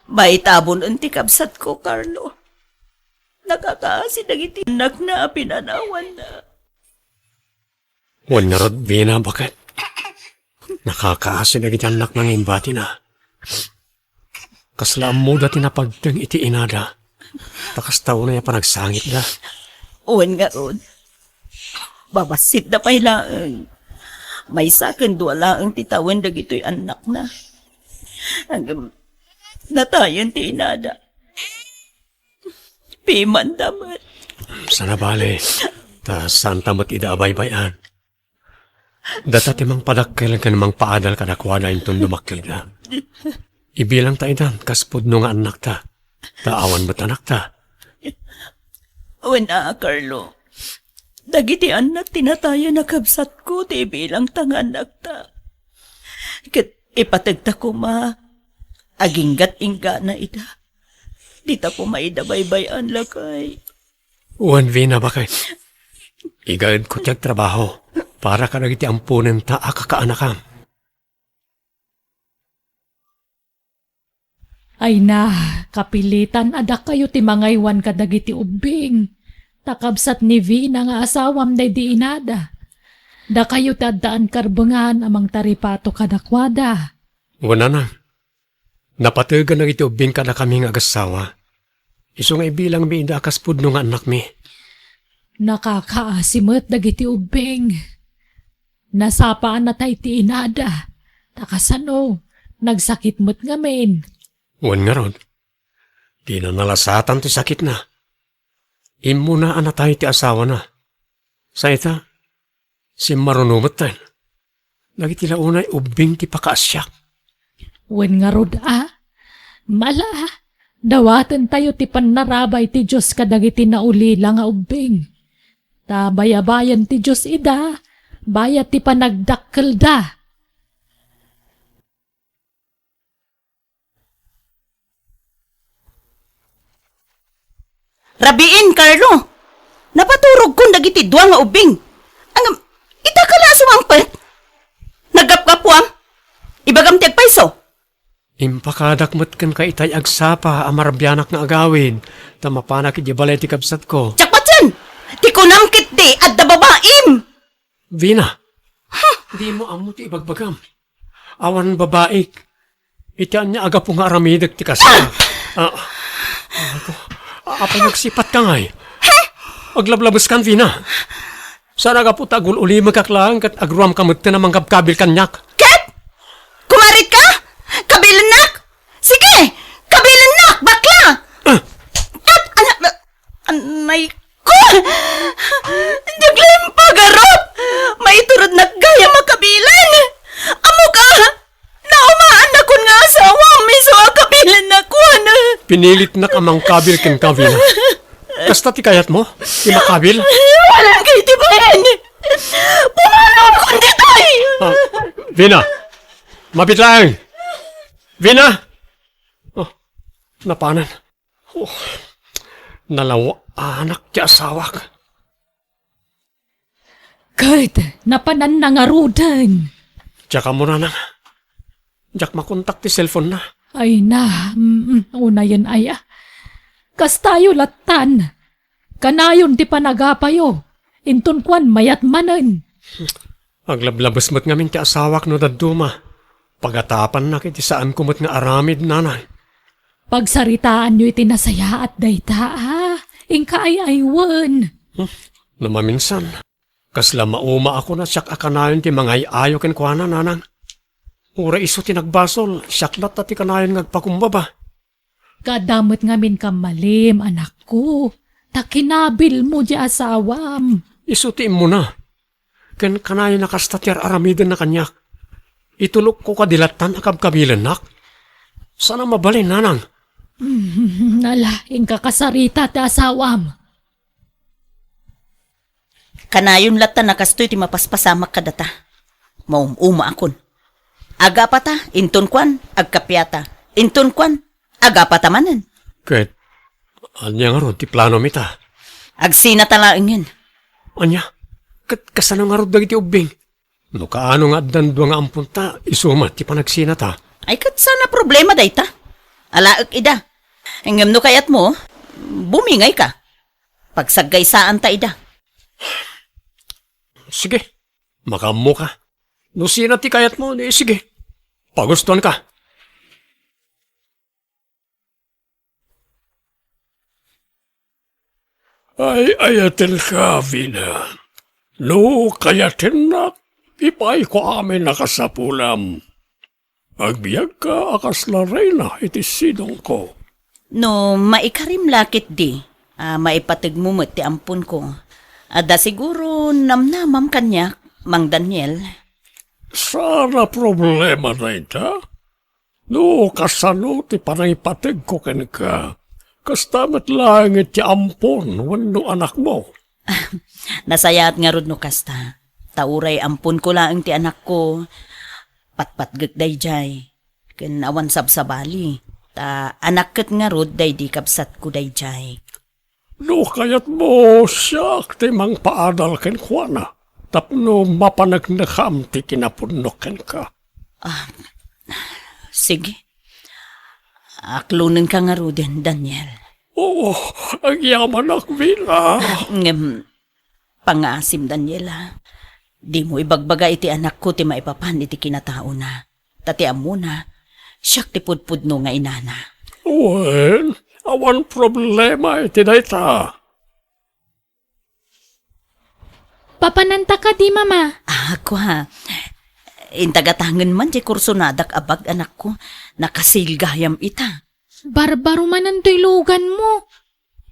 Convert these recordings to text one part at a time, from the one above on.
May tabon ang tikabsat ko, Carlo. Nakakaasi dagiti anak na pinanawan na. Wan nga rod, Vina, bakit? Nakakaasi na anak ng imbati na. Kaslaan mo dati na pagdang iti inada. Takas tao na yung panagsangit na. Uwan nga ron. Babasit na pailaan. May sakin duwala ang titawan dagito'y anak na. Hanggang natayan ti inada. Piman damat. Sana bale, ta saan tamat idaabay-bayan. Data timang padakkel ka namang paadal kadakwada intong dumakil na. Ibilang ta idan, kaspod no nga anak ta. Taawan ba't anak ta? Wala, Carlo. Dagiti anak tinataya na kabsat ko, ti bilang tanganak ta. Kat ipatagta ko aginggat-ingga na ida. Dita ko maidabay-bayan lakay. Uwan, Vina, bakit? Igad ko tiyag trabaho para ka nagiti ampunin ta akakaanakam. Ay na, kapilitan adak kayo ti mangaywan kadagiti ubing. Takabsat ni Vina nga asawam na di inada. Da kayo tadaan karbengan amang taripato kadakwada. Wala na. Napatagan na iti ubing ka na kami nga agasawa. Iso nga ibilang mi inda kaspud no nga anak mi. Nakakaasimot dagiti ubing. Nasapaan na tayo ti inada. Takasano, nagsakit mo't ngamin. Wan nga rod. Di na nalasatan ti sakit na. Imo na anatay ti asawa na. Sa ita, si marunumot tayo. Nagiti launay ubing ti pakaasyak. Wen nga rod mala, dawatan tayo ti panarabay ti Diyos kadagiti naulila nga ubing. Ta bayabayan ti Diyos ida, bayat ti panagdakkel da. Rabiin, Carlo! Napaturog kong dagiti duwa nga ubing. Ang itakala sumampet. Nagapkapuam. Ibagam tiyag paiso. Impakadakmat kan ka itay agsapa amarabyanak nga agawin. Tamapanak iti balay ti kabsat ko. Tiyakpatsan! Ti kunamkit di at da babaim! Vina, di mo amo ti ibagbagam. Awan babaik. Itian niya aga po nga aramidag ti kasama. Apay nagsipat ka ngay. Aglablabas kan, Vina. Sana ka po tagul uli magkaklaan kat agruam kamot na namang kabkabil kanyak. Ket! Kumarit ka? Kabilanak! Sige! Kabilanak! Bakla! At anay ko! Naglim pagarop! Maiturod na gaya makabilan! Amo ka! Naumaan na kun nga asawa! Miso kabilan na kun! Pinilit na kamang kabil ken ka, Vina. Kasta ti kayat mo? Ti makabil? Walang kayo tibayan! Pumanong ko ditoy! Vina! Mapit lang! Vina! Oh, napanan. Oh, nalawa anak ti asawak. Kurt, napanan na nga rudan. Tsaka mo na nang. Diyak makontak ti cellphone na. Ay na, una yan ay kas tayo latan. Kanayon ti panagapayo. Intun kwan mayat manen. Aglablabas mo't ngamin ti asawak no daduma. Pagatapan na kiti saan kumot nga aramid nanay. Pagsaritaan nyo iti nasaya at dayta Ingka ay aywan. Namaminsan. Kasla mauma ako na siyak akanayon ti mga ayo ken kuana nanang. Ura iso ti nagbasol, siyaklat at ti kanayon ngagpakumbaba. Kadamot ngamin ka malim, anak ko. Takinabil mo di asawam. Iso ti mo na. Ken kanayon nakastatyar aramidan na kanyak. Itulok ko kadilatan akabkabilan nak. Sana mabalin nanang. Nala, ingka kasarita ti asawam. Kanayon lata nakastoy ti mapaspasamak kadata. Maumuma akon. Agapata, inton kwan, agkapyata. Inton kwan, agapata manen. Kahit, anya nga ron, ti plano mita. Agsina talaang yun. Anya, kasano nga ron dagiti ubing. No kaano nga dandwa nga ampunta, isumat ti panagsina ta. Ay kat sana problema day ta. Alaak ida. Ngam no kayat mo, bumingay ka. Pagsagay saan ta ida. Sige, makamo ka. No sina ti kayat mo, sige. Pagustuhan ka. Ay, ayatin ka, Vina. No, kayatin na. Ipay ko amin nakasapulam. Agbiyag ka akas la reyna iti sidong ko. No, maikarim lakit di. Maipatig mo ti ampun ko. Ada siguro namnamam kanya, Mang Daniel. Sana problema na ita. No, kasano ti panaypatig ko ken ka. Kastamat lang iti ampon wano anak mo. Nasayat nga rod no kasta. Tauray ampun ko lang ti anak ko. Patpatgag day jay. Ken awan sabsabali. Ta anak ket nga rod day di kapsat ko day jay. No, kayat mo siyak ti mang paadal ken kuana. Tapno mapanagnakam ti kinapunok ken ka. Sige. Aklunan ka nga rodin, Daniel. Oo, ang yaman ak, Vina. Pangasim, Daniela. Di mo ibagbaga iti anak ko ti maipapan iti kinatao na. Tatiam mo na, siyak ti pudpudno nga inana. Well, awan problema iti dayta. Papananta ka di, mama. Ako ha. Intagatangan man di kursunadak abag anak ko. Nakasilgayam ita. Barbaro man ang lugan mo.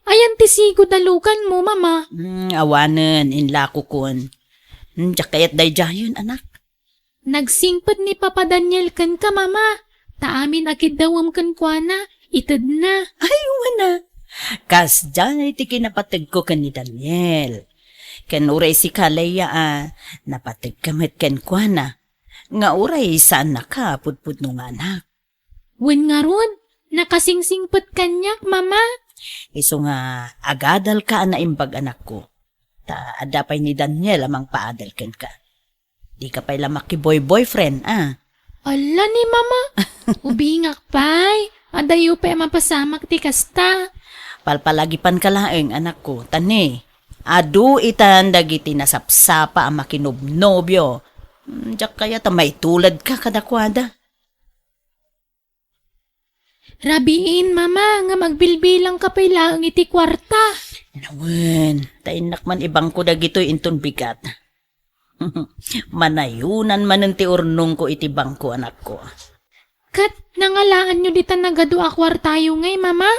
Ayan ti sigod na lugan mo, mama. Awanan, inlako kun. Diyak kayat day jayon, anak. Nagsingpad ni Papa Daniel kan ka, mama. Taamin akid dawam kan kwa na. Itad na. Ay, wana. Kas dyan iti kinapatag ko kan ni Daniel. Kan uray si Kalaya napatag kamit kan kwa na. Nga uray saan na ka, pudpud nung anak. Wen nga ron, nakasingsingpad kanyak, mama. Iso nga, agadal ka na imbag anak ko. Ta, adapay ni Daniel amang paadal ken ka. Di ka pa'y lamak ki boyfriend, Ala ni mama. Ubingak pay. Adayo pa mapasamak ti kasta. Palpalagipan ka laeng, anak ko, tani. Adu itan dagiti nasapsapa ang makinobnobyo. Diyak kaya ta may tulad ka kadakwada. Rabiin, mama, nga magbilbilang ka pa'y laang iti kwarta. Nawen, tainak man ibang ko dagito'y inton bigat. Manayunan man ti urnong ko iti bangko, anak ko. Kat, nangalaan nyo dita nagadua kwartayo ngay, mama?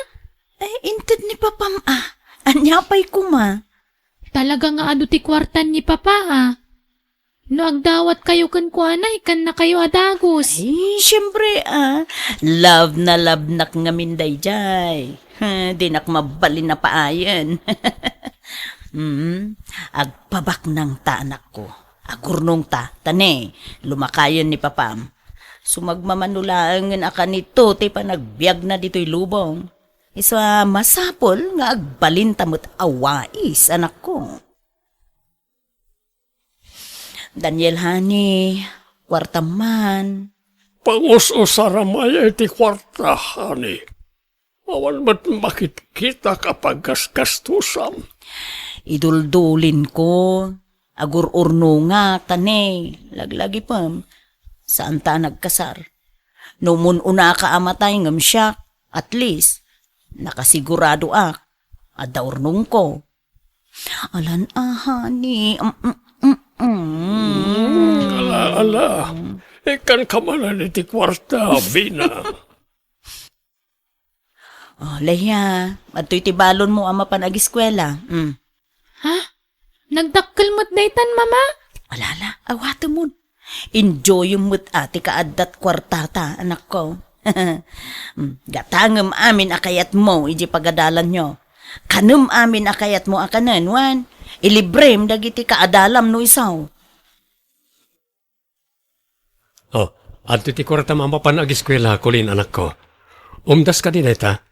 Inted ni papam, anyapay ko ma. Talaga nga adu ti kwartan ni papa, No agdawat kayo kan kuana, ikan na kayo adagos. Siyempre, love na nak nga minday jay. Di nak mabalin na paayan. Agpabak ng ta, anak ko. Agurnong ta, tane, lumakayon ni papam. Sumagmamanulaan nga nito, ti panagbiag na dito'y lubong. Isa masapol nga agbalin tamot awais, anak ko. Daniel hani, kwarta man. Pangus-usaramay iti kwarta, hani. Awan ba't makikita kapag gastusan? Iduldulin ko. Agur-urno nga, tane. Laglagi pa. Saan ta nagkasar? Numun una ka amatay ngam siya. At least, nakasigurado adaurnong ko. Alan hani. Ala. Ikan ka man iti kwarta, Vina. Leia, ato'y tibalon mo ama panag-eskwela. Ha? Nagdakkel mo't daytan, mama? Alala, awato mo. Enjoy mo't ati kaadat kwartata, anak ko. Gatangam amin akayat mo, iji pagadalan nyo. Kanum amin akayat mo akanan, wan. Ilibrem dagiti kaadalam no isaw. At iti kwarta mamapan ag-eskwela, kulin anak ko. Umdas ka din ita?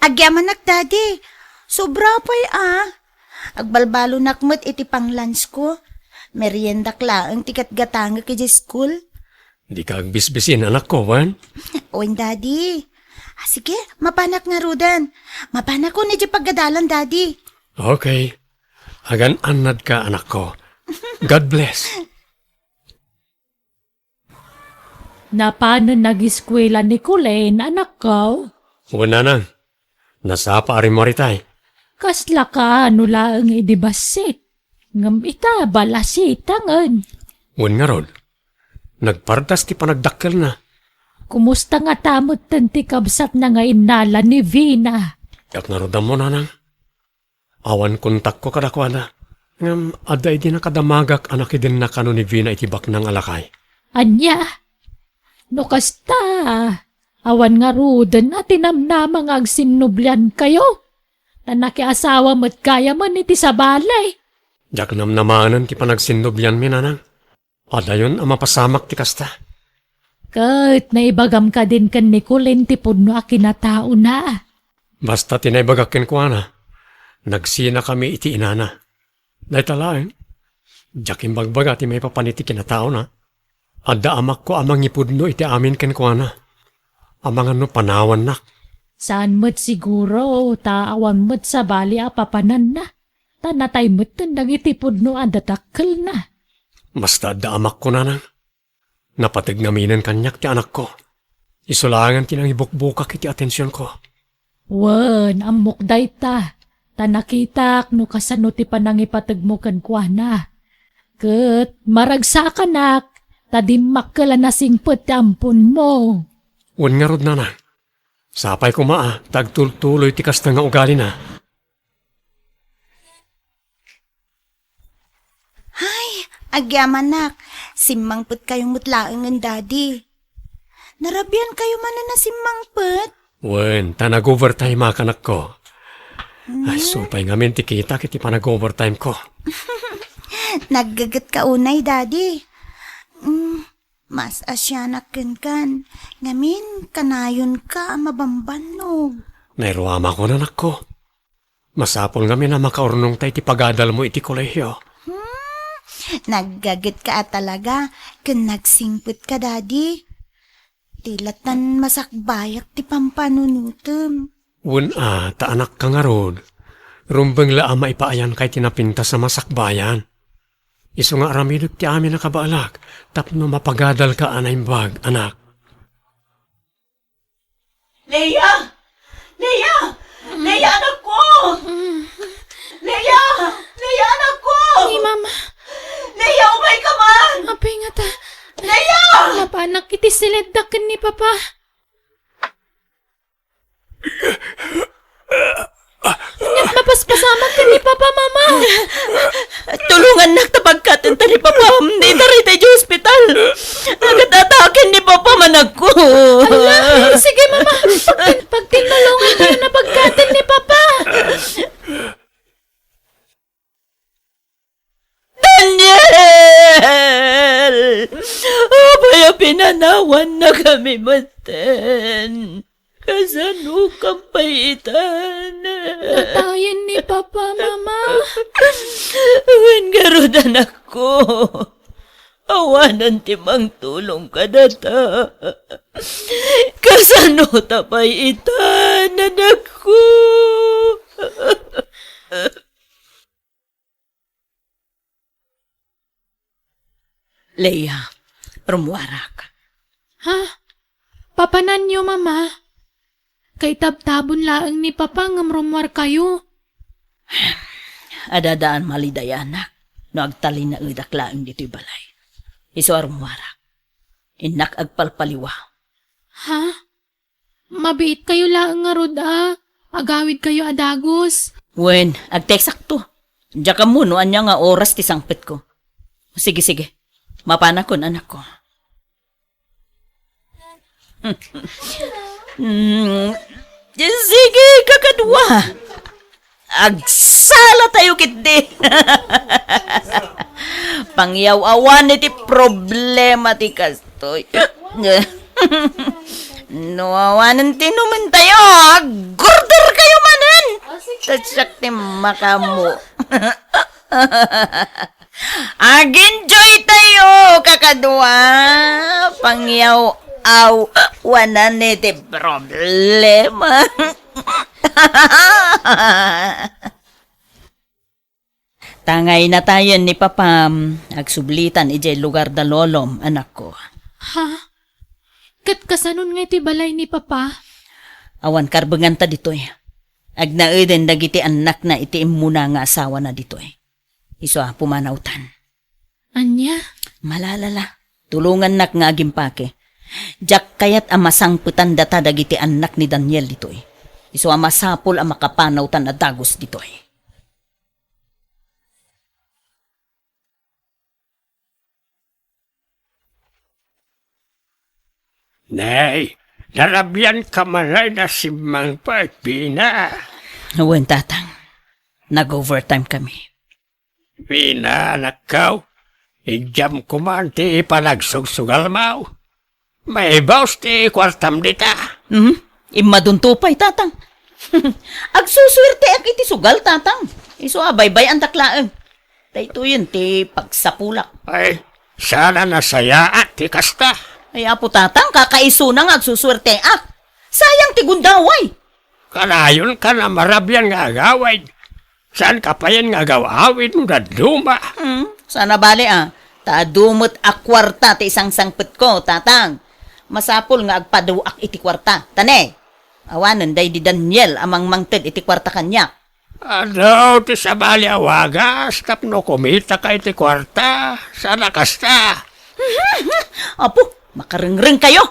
Agyaman nak, daddy. Sobra pa'y Agbalbalo nakmat iti pang lunch ko. Merienda klaang tikat gatanga kaya school. Di ka agbisbisin, anak ko, wan? Oin, daddy. Sige, mapanak nga rudan. Mapanak ko ni di paggadalan, daddy. Okay. Agan anad ka, anak ko. God bless. Na paano nag-eskwela ni Colleen, anak ko? Una nang. Nasapa rin mo ritay. Kasla ka nula ang idibasit. Ngam ita balasitangan. Un nga rod. Nagpardas ti panagdakkel na. Kumusta nga tamot tanti kabsat na nga inala ni Vina? Yak nga rodam mo nanang. Awan kontak ko kadakwada. Ngam aday di nakadamagak anak din na kano ni Vina itibak ng alakay. Anya? No kasta. Awan nga rudan na tinamnamang agsinublyan kayo. Na nakiasawa mo't kaya man iti sa balay. Jak namnamanan ti panagsinubyan mi nanang. Adayon ang mapasamak ti kasta. Kahit naibagam ka din kan ni Colleen ti puno a kinatao na. Basta tinaybagakin ko na. Nagsina kami iti inana. Naitalain. Jakim bagbaga ti may papaniti kinatao na. Adda amak ko amang ipudno iti amin ken ko na. Amang ano panawan na. Saan mo't siguro taawan mo't sa bali a papanan na. Tanatay mo't tandang itipod no adatakkel na. Basta adda amak ko na nang. Napatig naminan kanyak ti anak ko. Isulangan ti nang ibukbukak iti atensyon ko. Wan, amok day ta. Tanakitak no kasano ti panangipatag mo kan kwa na. Kat maragsakan tadimak ka na singpot ampun mo. Un nga rod na nang. Sapay ko maa, tagtultuloy ti kasta nga ugali na. Agyaman nak, simmangput kayong mutlaang ng daddy. Narabyan kayo man na simmangput. Wen, tanag-overtime akanak ko. Ay, supay nga min ti kita kiti panag-overtime ko. Naggagat ka unay, daddy. Mas asyanak kan. Ngamin, kanayon ka, mabambanog. Nairuama ko na anak ko. Masapol nga min na makaurnong tay ti pagadal mo iti kolehiyo. Naggagat ka talaga, kan nagsingput ka, daddy. Tilatan masakbayak ti pampanunutom. Ta anak ka nga rod. Rumbeng la ama ipaayan kay tinapinta sa masakbayan. Iso nga aramidot ti amin na kabaalak, tapno mapagadal ka anay bag, anak. Leia! Leia! Leia, anak ko! Leia! Leia, anak ko! Ay, mama. Leia, umay ka man! Apay nga ta. Leia! Mapanak iti sileddakan ni Papa. Ingat mapaspasamak ka ni Papa, mama. Tulungan nak tapagkatan ta ni Papa. Di tari tayo sa ospital. Agad-atakin ni Papa manag ko. Sige, mama. Pagtinulungan tayo na pagkatan ni Papa. Daniel! Abaya pinanawan na kami maten. Kasano kang paitan? Tayin ni Papa, mama. Wen garod anak ko. Awanan timang tulong ka na ta. Kasano ta paitan, anak ko? Leia, rumuarak. Ha? Papanan niyo, mama. Kay tabtabon laang ni Papa ngamrumwar kayo. Adadaan maliday anak. No agtali na idaklaan dito'y balay. Iso rumuarak. Inak agpalpaliwa. Ha? Mabiit kayo laang nga rod, Agawid kayo adagos. Wen, agteksak to. Diya ka mo, no, anya nga oras ti sangpit ko. Sige, sige. Mapanakon, anak ko. Sige, kakadwa. Agsala tayo kiti. Pangyaw-awan iti problema ti kastoy. No, awanan tinuman tayo. Agurder kayo manan. Tatsak ti makamu. Ag-enjoy tayo, kakadwa. Aw, wala nete problema. Tangay na tayo ni Papam. Agsublitan ijay lugar da lolom, anak ko. Ha? Kat kasanon nga iti balay ni Papa? Awan karbengan ta ditoy. Agnaeden dagiti anak na iti muna nga asawa na ditoy. Iso pumanautan. Anya? Malalala. Tulungan nak nga agimpake. Jak kayat amasangputan data dagiti anak ni Daniel ditoy. Iso amasapol ang makapanautan na dagos ditoy. Nay, narabyan ka malay na si Mang Pina. Awan tatang. Nag-overtime kami. Pina, nakaw. Ijam ko man ti panagsugsugal mau. May bawas ti kwartam dita. Imaduntupay tatang. Agsuswerte ak iti sugal tatang. Iso abaybay ang taklaan. Dahito yun ti pagsapulak. Ay, sana nasaya at ti kasta. Ay apo tatang, kakaiso na nga agsuswerte ak. Sayang ti gundaway. Kanayon ka na marabyan nga agaway. Saan ka pa yan nga agawawin mo na duma? Sana bali Taadumot ak kwarta ti isang sangpet ko, tatang. Masapol nga agpaduak iti kwarta. Tane, awanan day di Daniel amang mangted iti kwarta kanya. Ano, ti sabali awagas, tapno kumita ka iti kwarta. Sana kasta. Apo, makaringring kayo.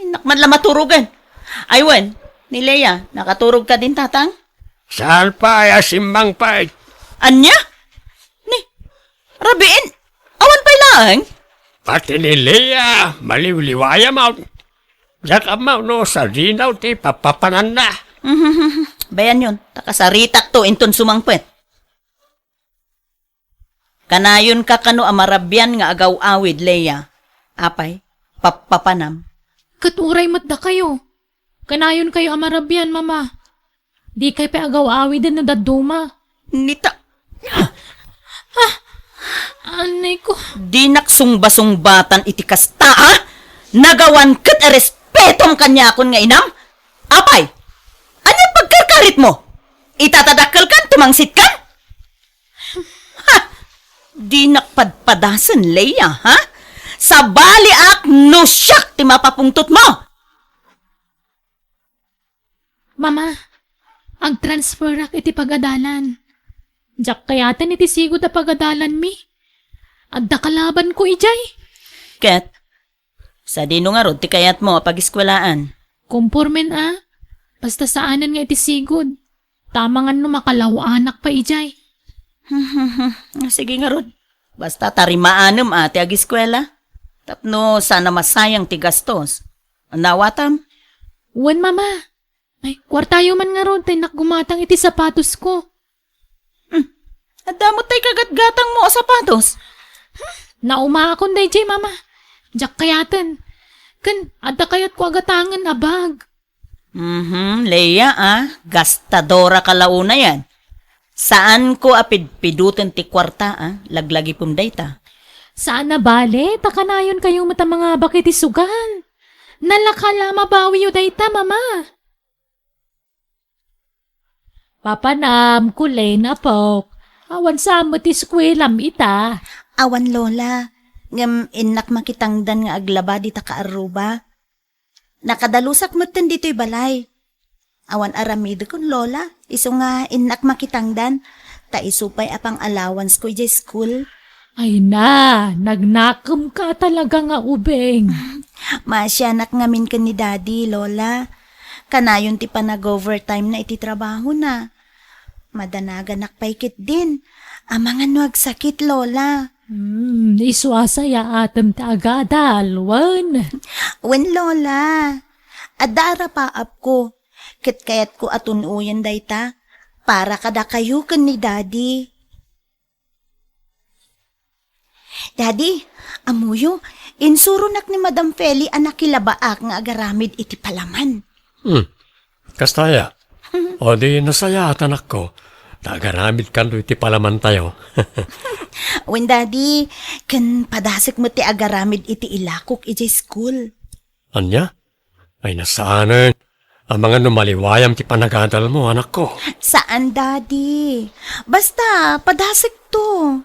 Inak man lang maturugan. Aywan, ni Leia, nakaturog ka din tatang? Saan pa ay asimbang pa? Anya? Ni, Rabiin, awan pa'y lang? Pati ni Leia, maliwliwaya mo. Diyak mo no, sa dinaw ti papapanan na. Bayan yun, takasaritak to inton sumangpet. Kanayon ka kano amarabyan nga agaw-awid, Leia. Apay, papapanam. Katuray matda kayo. Kanayon kayo amarabyan, Mama. Di kay pa agaw-awid na daduma. Nita, Anay ko. di naksungba-sungbatan iti kasta, ha? Nagawan kat a respetom kanya akon nga inam? Apay, ano pagkarkarit mo? Itatadakkel kan, tumangsit kan? Ha? Di nakpadpadasan, Leia, ha? Sa bali ak no siyak ti mapapungtot mo! Mama, ag-transfer ak iti pagadalan. Diyak kayaten iti sigod a pagadalan mi. Adda kalaban ko ijay. Ket, sa dino nga rod ti kayat mo pag-iskwelaan. Kumpormen Basta saanan nga iti sigod. Tama nga no makalaw anak pa ijay. Sige nga rod. Basta tarimaanem ati ag-iskwela. Tapno sana masayang ti gastos. Nawatam? Uwan, Mama. Ay, kwartayo man nga ron, tay nakgumatang iti sapatos ko. At damot tay kagatgatang mo o sapatos. Naumakon day jay, Mama. Diyak kayaten. Kan, adda kayat ko agatangan a bag. Leia, gastadora ka launa yan. Saan ko apidpidutin ti kwarta, laglagi punday ta. Saan na bale? Takanayon kayong mata mga bakit isugan. Nalakala mabawi yu dayta, Mama. Papanam, kulay na po. Awan sa mo ti skwelam ita. Awan lola, ngam inak makitangdan nga aglaba di ta kaaruba. Nakadalusak mo tan dito'y balay. Awan aramid kun lola, iso nga inak makitangdan, ta isupay apang allowance ko ijay school. Ay na, nagnakam ka talaga nga ubeng. Masyanak ngamin ka ni daddy, lola. Kanayon ti pa nag-overtime na iti trabaho na. Madanagan nakpaikit din. Amangan no agsakit, lola. Iswasaya atam ta agadal, wan. Wen, lola. Adara pa ap ko. Kit kayat ko atunuyan dayta. Para kada kayo kan ni daddy. Daddy, amuyo, insurunak ni Madam Feli anak kilabaak nga agaramid iti palaman. Kastaya. O di nasaya at anak ko. Nagaramid kan iti palaman tayo. Wen, daddy, kan padasik mo ti agaramid iti ilakok iti school. Anya? Ay nasaanan. Ang mga numaliwayam ti panagadal mo, anak ko. Saan, Daddy? Basta, padasig to.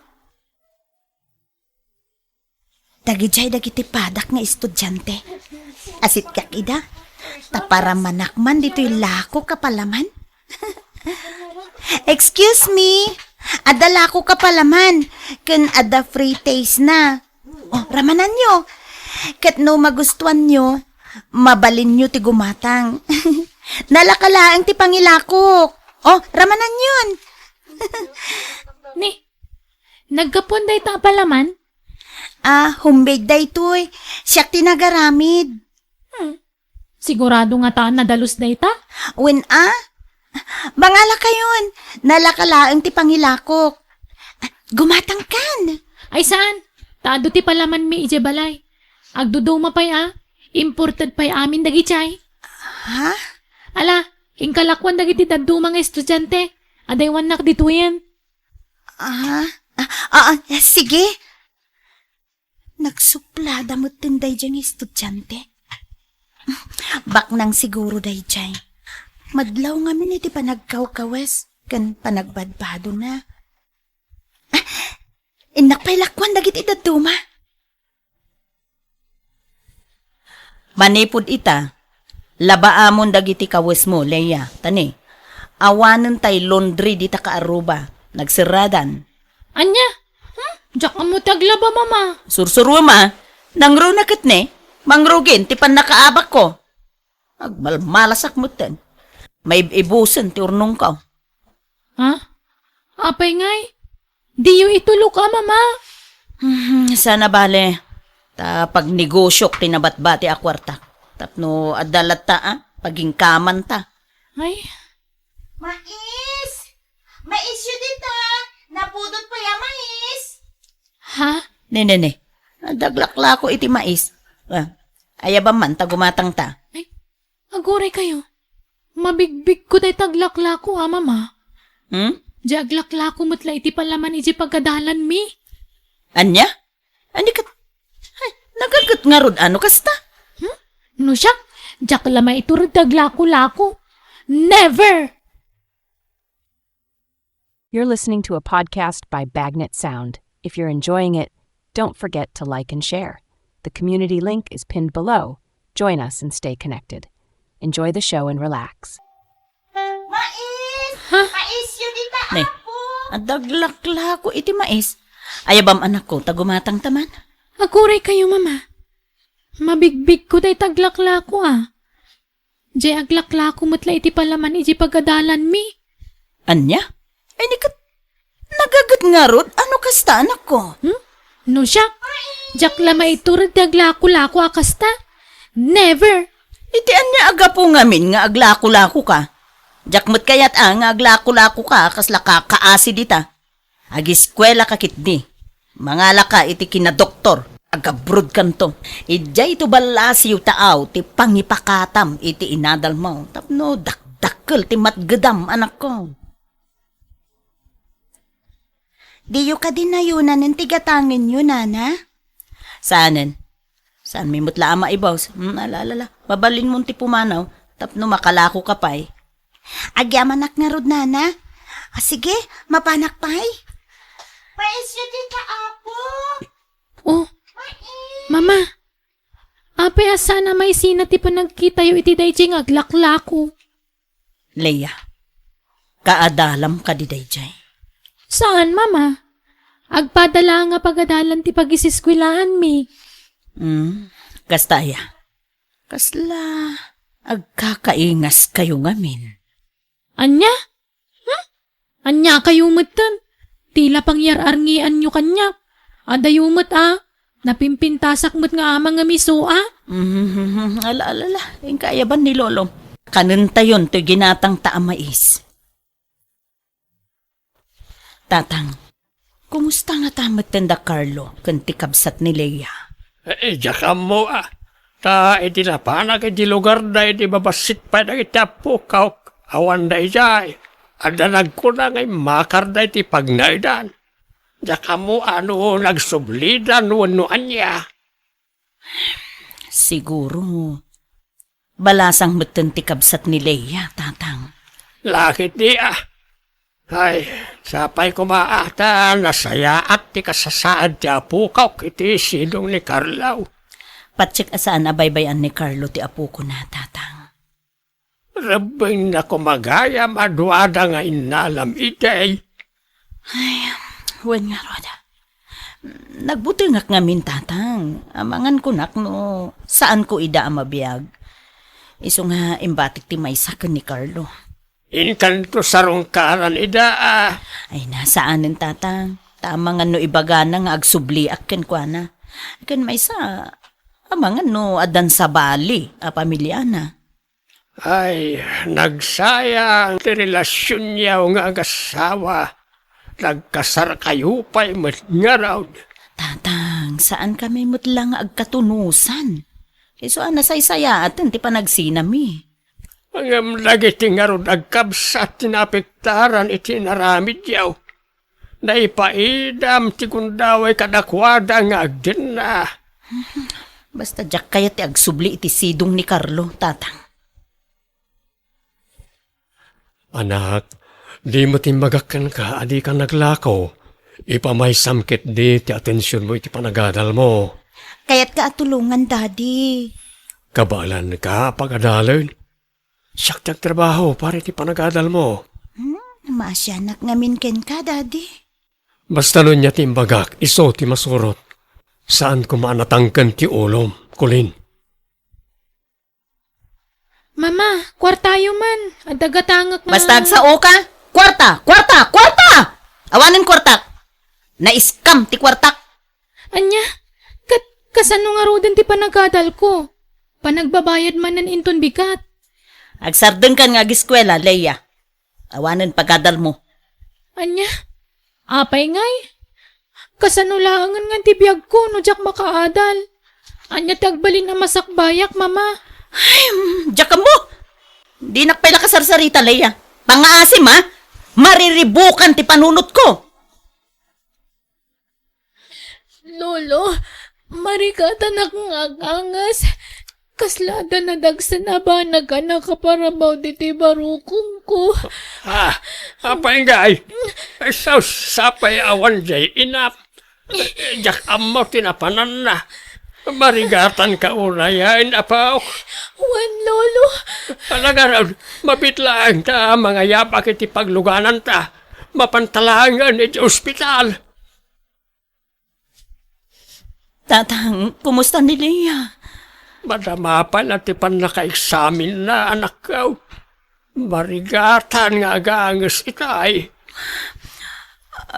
Dagijay dagiti padak nga estudyante. Asit kak ida. Tapara manakman dito'y lako kapalaman. Excuse me. Ada lako kapalaman. Kun ada free taste na. Oh, ramanan nyo. Kat no magustuhan nyo, mabalin nyo ti gumatang. Nalakalaang ti pangilakok. Oh, ramanan yun. Ni, nagkapon day ta palaman? Homemade day to'y. Siyak tinagaramid. Sigurado nga ta nadalos day ta? When Bangala kayon. Nalakalaang ti pangilakok. Gumatang kan. Ay saan? Taado ti palaman mi ije balay. Agduduma pa'y imported pa'y amin dagichay. Ha? Ala, ingkalakwan dagiti dadumang estudyante. Adaywan nak dito yan. Sige. Nagsuplada mo tinday diyang estudyante. Bak nang siguro day jay. Madlaw nga min iti panagkawkawes. Kan panagbadbado na. Inak pa'y lakwan dagiti daduma. Manipod ita, labaamon dagiti kawes mo, Leia. Tani, awanan tay laundry dita ka Aruba. Nagsiradan. Anya? Diyak mo taglaba, mama. Sursuro ma, nangro na kitne, mangrugin, ti pan nakaabak ko. Agmalmalasak mo ten. May ibusan ti urnong ka. Ha? Apay ngay? Di yu itulog ka, mama. Sana bale, ta pag negosyok tinabat-bati akwarta. Tapno adalat ta, paging kaman ta. Ay, Mais! Mais yun dita! Napudot pa yung mais! ha? Ne. Daglakla ko iti mais. Ayabam man, tagumatang ta. Ay, aguray kayo. Mabigbig ko day taglakla ko, mama. Di aglakla ko matla iti palaman iti pagkadalan mi. Anya? Ani kat... Ay, nagagat nga rod, ano kasta? No siya, diyak lama ito rin taglako-lako. Never! You're listening to a podcast by Bagnet Sound. If you're enjoying it, don't forget to like and share. The community link is pinned below. Join us and stay connected. Enjoy the show and relax. Mais! Ha? Mais yun dita! Ne, daglakla ko iti mais. Ayabam anak ko, tagumatang taman. Aguray kayo, mama. Mabigbig ko day taglakla ko, Di aglakla ko matla iti palaman iti pagkadalan mi. Anya? Ay, ni kat... Nagagat nga rod, ano kasta anak ko? No siya, diyak lama ito rin taglako-lako akasta. Never! Iti anya aga po ngamin nga aglako-lako ka. Jakmat kayat nga aglako-lako ka, kasla kaasi dita. Agiskwela ka kitdi. Mangala ka iti kinadoktor. Agabrod kanto. Ijay ito balasiw taaw, ti pangipakatam, iti inadal mo. Tapno, dakdakkel, ti matgadam, anak ko. Diyo ka din na yun ng tigatangin yun, nana? Saanen? Saan may mutla ama ibaws? Alalala. Babalin mo ti pumanaw. Tapno makalako ka pa'y. Agyamanak nga rod, nana. Sige, mapanak pa'y. Mais yun dita, apo! Oh, mama. Apay asa na may sinati pa nagkita yu iti dayjay nga aglakla ko. Leia, kaadalam ka di dayjay. Saan, mama? Agpadala nga pagadalan ti pag-isiskwilaan mi. Kastaya. Kasla, agkakaingas kayo ngamin. Anya? Anya kayo matan. Tila pangyararngian nyo kanya. Adayumot Napimpintasak mo't nga amang nga miso Ala. Yung kayaban ni Lolo. Kanunta yun to ginatang taamais. Tatang, kumusta nga tamat tanda Carlo kung tikabsat ni Leia? Jakam mo Ta iti napanag iti lugar na iti babasit pa na iti apo kaok awan na ijay. Ada nagkuna ngay makar na iti pagnaidan. Jakam mo nagsubli nuan niya. Siguro, balasang meten ti kabsat ni Leia, tatang. Lakit di Ay, sapay kumaata, nasaya at ti kasasaad ti apukaw kiti sidong ni Carlo. Patsik asaan abaybayan ni Carlo ti apo ko na, tatang. Rabing na kumagaya maduada nga inalam itay. Wen nga, Roda. Nagbutungak ngamin, tatang. Amangan ko nak no, saan ko ida mabiyag. Iso nga imbatik ti maysa ken ni Carlo. Inkanto sarong karan ida Ay, nasaanin, tatang. Tama nga no ibagana nga agsubli akken kwa na. Ken maysa, amangan no adan sa bali, a pamilyana. Ay, nagsayang ti relasyon niya nga agasawa. Nagkasar kayo pa'y nga raw. Tatang, saan kami mutlang agkatunusan? Iso nasaysaya atin ti panagsinami. Ang lagi ti nga ron agkabsat tinapektaran iti naramid yaw. Naipaidam ti kundaway kadakwada nga agdin na. Basta jak kaya ti agsubli iti sidong ni Carlo, tatang. Anak, di mo timbagakan ka, adi ka naglakaw. Ipamay samkit di ti atensyon mo iti panagadal mo. Kaya't ka atulungan, Daddy. Kabalan ka pagadalon. Siyak trabaho para iti panagadal mo. Masyanak ngamin ken ka, Daddy. Basta nun niya timbagak, iso ti masurot. Saan ko maanatangkan ti ulom, kulin. Mama, kwartayo man. Adagatangak na. Basta agsao ka, kwarta! Awanin kwarta! Na-scam ti kwartak! Anya, kasano nga rodin ti panagadal ko? Panagbabayad man ng inton bigat. Agsardeng kan nga giskwela, Leia. Awanin pagadal mo. Anya, apay ngay. Kasano laangan nga ti biyag ko no jak makaadal. Anya tagbalin na masakbayak, mama. Diyak mo! Di nakpila ka sarsarita, Leia. Pangaasim, ha? Mariribukan ti panunot ko! Lolo, marikata na kong agangas. Kaslada na dagsana ba nagkanakaparabaw diti barukong ko. Apay nga ay, sapay awan jay inap. Jak amo tinapanan na. Marigatan ka unayan, apaw. Wan, lolo. Alagaraw, mabitlaan ta, mga yapak iti pagluganan ta. Mapantalangan iti ospital. Tatang, kumusta ni Leia? Madama pa na ti pan naka-examine na anak ko. Marigatan nga agangas itay.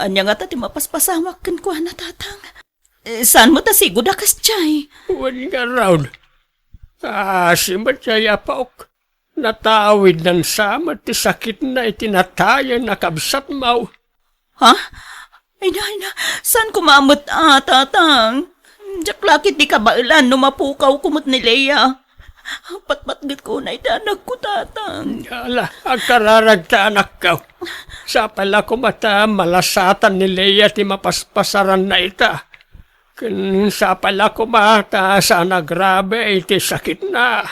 Anya nga ti mapaspasamak ken kwa na, tatang. Saan mo ta sigod akas tiyay? Wani nga raw. Si Matjaya paok. Natawid ng sama ti sakit na itinatayan na kabsat mau. Ha? Ay na, saan kumamot tatang? Diyak lakit di ka bailan numapukaw kumot ni Leia. Patmatgit ko na idanag ko, tatang. Ala, ang kararagta anak ka. Sa pala kumata malasatan ni Leia ti mapaspasaran na ita. Sa pala kumata sa nagrabe iti sakit na.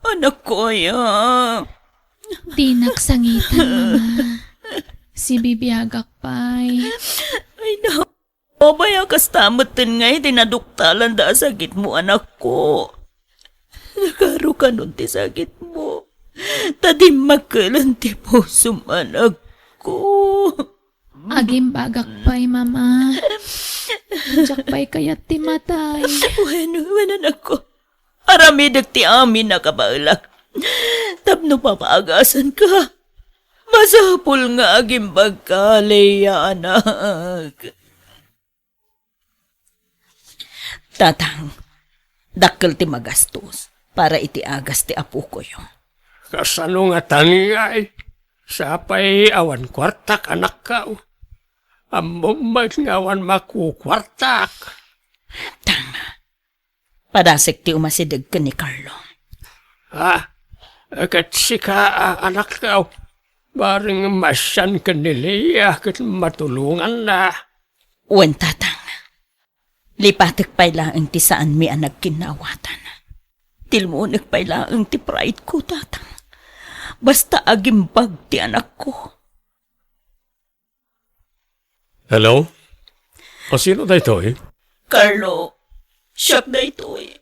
Anak ko, ya. Di nagsangitan, mama. Si bibiyagak pa'y. Ay na, babaya kas tamutin nga tinaduktalan da sakit mo, anak ko. Nakaro ka nun ti sakit mo. Tadimag ka lang ti pusong anak ko. Agim bagak pa'y, mama. Jak pa'y kayat ti matay. Bueno, anak ko. Aramidag ti amin na kabalak. Tapno papaagasan ka. Masapul nga agim bagka, Leia, anak. Tatang, dakkel ti magastos para iti agas ti apo ko yung. Kasano nga taningay. Sapay awan kwartak anak ka. Amumag nga awan makukwartak. Tanga. Padasik ti umasidag ka ni Carlo. Kat sika anak ka. Baring masyan ka ni Leia kat matulungan na. Uwan, tatang. Lipatek pa'y laang ti saan mi ang nagkinawatan. Tilmunik pa'y laang ti pride ko, tatang. Basta agimbag ti anak ko. Hello? O sino da ito eh? Carlo, siyak na ito eh.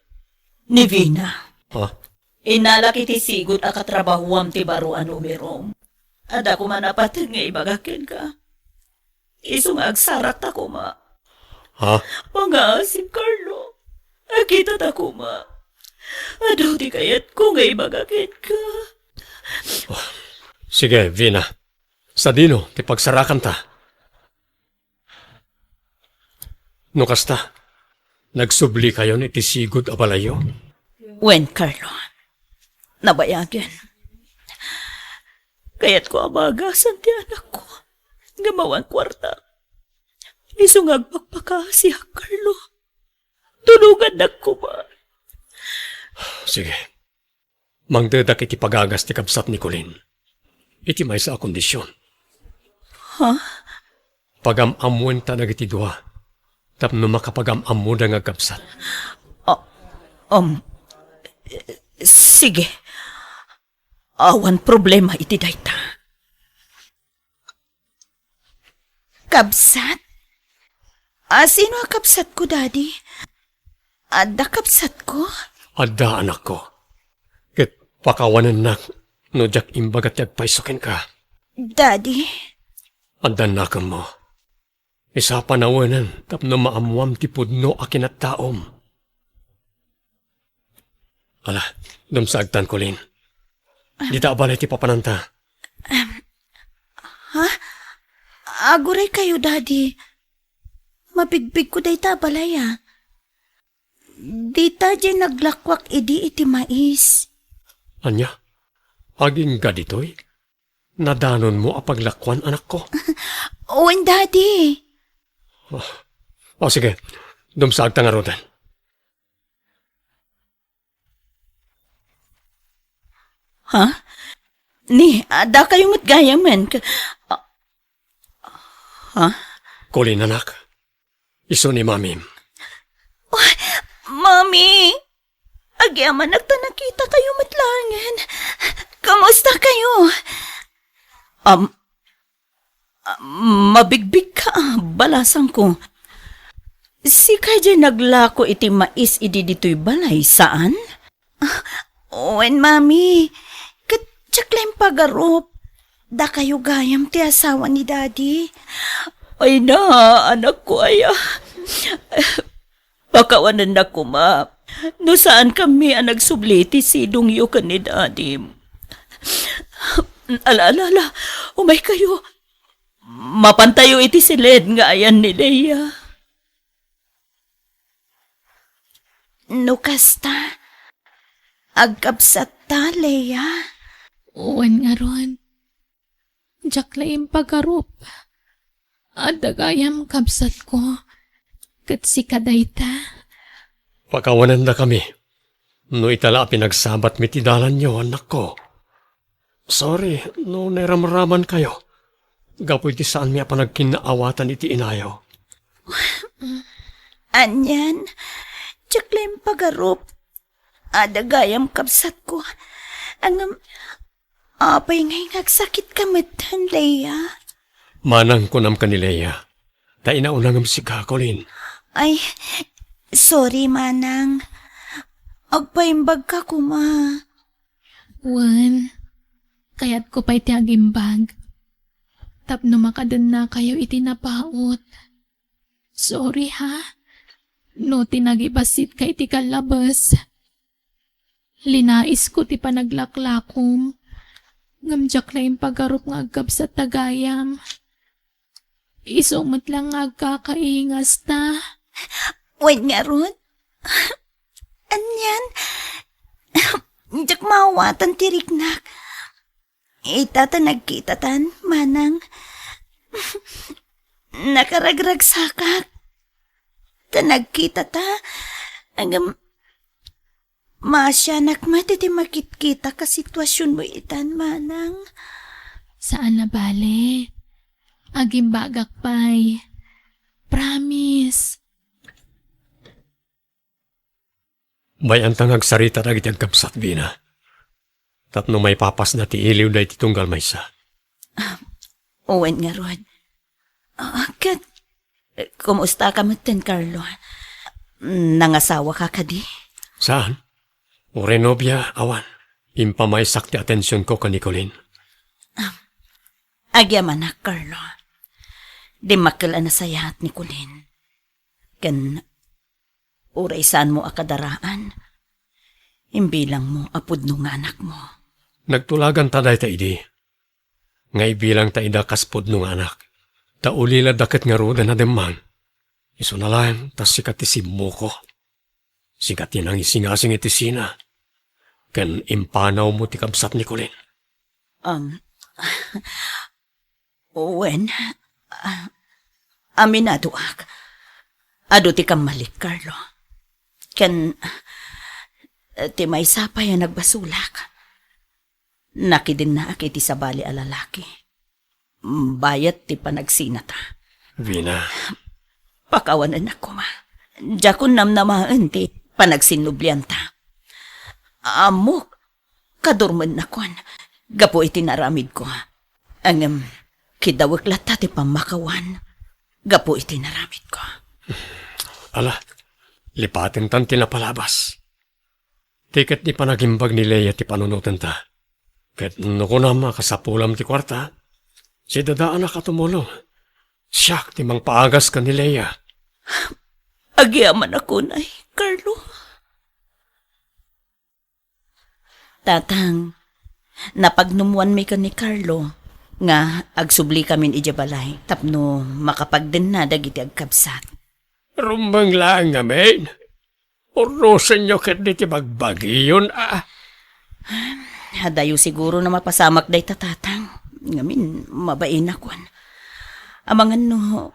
Ni Vina. Ha? Inalaki ti sigot a katrabahuam ti baruan umirom. Ada ko manapatin nga ibagakin ka. Isong agsarat ako ma. Ha? Pangasim, Carlo. Akita ta ko ma. Ado ti kayat ko nga ibagakin ka. Sige, Vina. Sa dino, ti pagsarakan ta. No kasta, nagsubli kayo ni ti sigod a balayo. Wen, Carlo. Nabayagan. Kaya't ko abagasan ti anak ko. Gamawang kwarta. Isong agpagpakasiya, Carlo. Tulugan na ko ba? Sige. Mangdedak iti pagagas ti kabsat ni Colin. Iti may sa kondisyon. Ha? Pagamamuin ta nagiti dua. Tapno makapagamamu da nga kabsat. Sige. Awan problema iti dayta. Kabsat? Sino ang kabsat ko, Daddy? Ada kabsat ko? Adda anak ko. Ket pakawanan nak. No jak imbagat yagpaisokin ka. Daddy? Adda nakam mo. Isa panawanan tapno maamuam ti pudno akin at taom. Ala, dumsagtan ko lin. Di ta balay ti papananta. Aguray kayo, Daddy. Mabigbig ko day tabalaya. Di ta dyan naglakwak iti mais. Anya, aging gaditoy. Nadanon mo apaglakwan anak ko. Owen, Daddy. O sige, dumsagtan nga rodan. Ha? Ni, ada kayo matgayaman. Ha? Kulin anak. Iso ni mamim. Mami! Agyaman nagtanakita kayo matlangan. Kamusta kayo? Mabigbig ka, balasang ko. Si kaya naglako iti mais idi dito'y balay, saan? Owen, Mami. Katsaklaim pagarop. Da kayo gayam ti asawa ni Daddy. Ay na, anak ko ay. Pakawanan na ko, ma. No saan kami ang nagsubliti si Dungyo ka ni Daddy. Alala, umay kayo. Mapantayo iti silid nga ayan ni Leia. No kasta. Agkapsat ta, Leia. Uwan nga ron. Diyak laing pagarup. Adagayam kabsat ko. Kat si kadayta. Pakawanan na kami. No itala pinagsabat mitidalan nyo, anak ko. Sorry, no neramraman kayo. Gapoy ti saan miya pa nagkinaawatan iti inayaw. Anyan. Tsaklaim pagarop. Adagayam kapsat ko. Ang apay ngay nagsakit kamatan, Leia. Manang kunam ka ni Leia. Ta inaunang si Colin. Ay, sorry, Manang. Agpaimbag ka kuma. Uwan. Kaya't ko pa'y tiagimbag. Tapno makadan na kayo itinapaot. Sorry ha. No tinagibasit ka iti kalabas. Linais ko ti panaglaklakom. Ngamjak na yung pagarup nga agab sa tagayam. Isumot lang nga agkakaingas ta. Wait nga, Ruth. Anyan. Diyak mawatan tiriknak. Itata nagkitatan, Manang. Nakaragrag sakak. Ta nagkita ta. Hanggang masyanak matiti makitkita ka sitwasyon mo itan, Manang. Saan na bale? Agimbagak pa'y. Promise. Bayan tangag sarita dagiti agkabsat, Vina. Tapno may papas na ti iliw da iti tunggal maysa. Uwan nga, Rod. Kat, kumusta ka matin, Carlo? Nangasawa ka kadi? Saan? Ure nobya, awan. Impamaysak ti atensyon ko ka Nicolin. Agyaman na, Carlo. Di makila na sayat ni Colin. Kan, uray saan mo akadaraan. Imbilang mo apod nung anak mo. Nagtulagan taday ta idi. Ngay bilang ta ida kaspod nung anak. Ta ulila daket nga ruda na demang. Iso na lang, tas sikat ti simo ko. Sikat yan ang isingasing iti sina. Ken impanaw mo ti kabsat ni Colin. Uwen, aminado ak. Ado ti kamalik, Carlo. Kan, ti may sapay ang nagbasulak. Nakidin na akiti sa bali a lalaki. Bayat ti panagsinata. Vina, Pakawanan ako, ma. Diyakon namnamaan ti panagsinublianta. Amok, kadurman na kon. Gapo iti naramid ko. Ang kidawak lata ti pamakawan. Gapo iti naramid ko. ala, lipatin tan tinapalabas. Tiket di panagimbag ni Leia ti panunutan ta. Ket nuko na makasapulam ti kwarta. Si dadaan na katumulong. Siyak ti mang paagas ka ni Leia. Agyaman ako na, Carlo. Tatang, napagnumuan mi ka ni Carlo nga agsubli kamin ijabalay tapno makapagden na dagiti agkabsat. Rumbang lang ngamin. Urusan nyo ket di ti bagbagiyon Hadayo siguro na mapasamak day tatatang. Ngamin, mabain akon. Amangan no,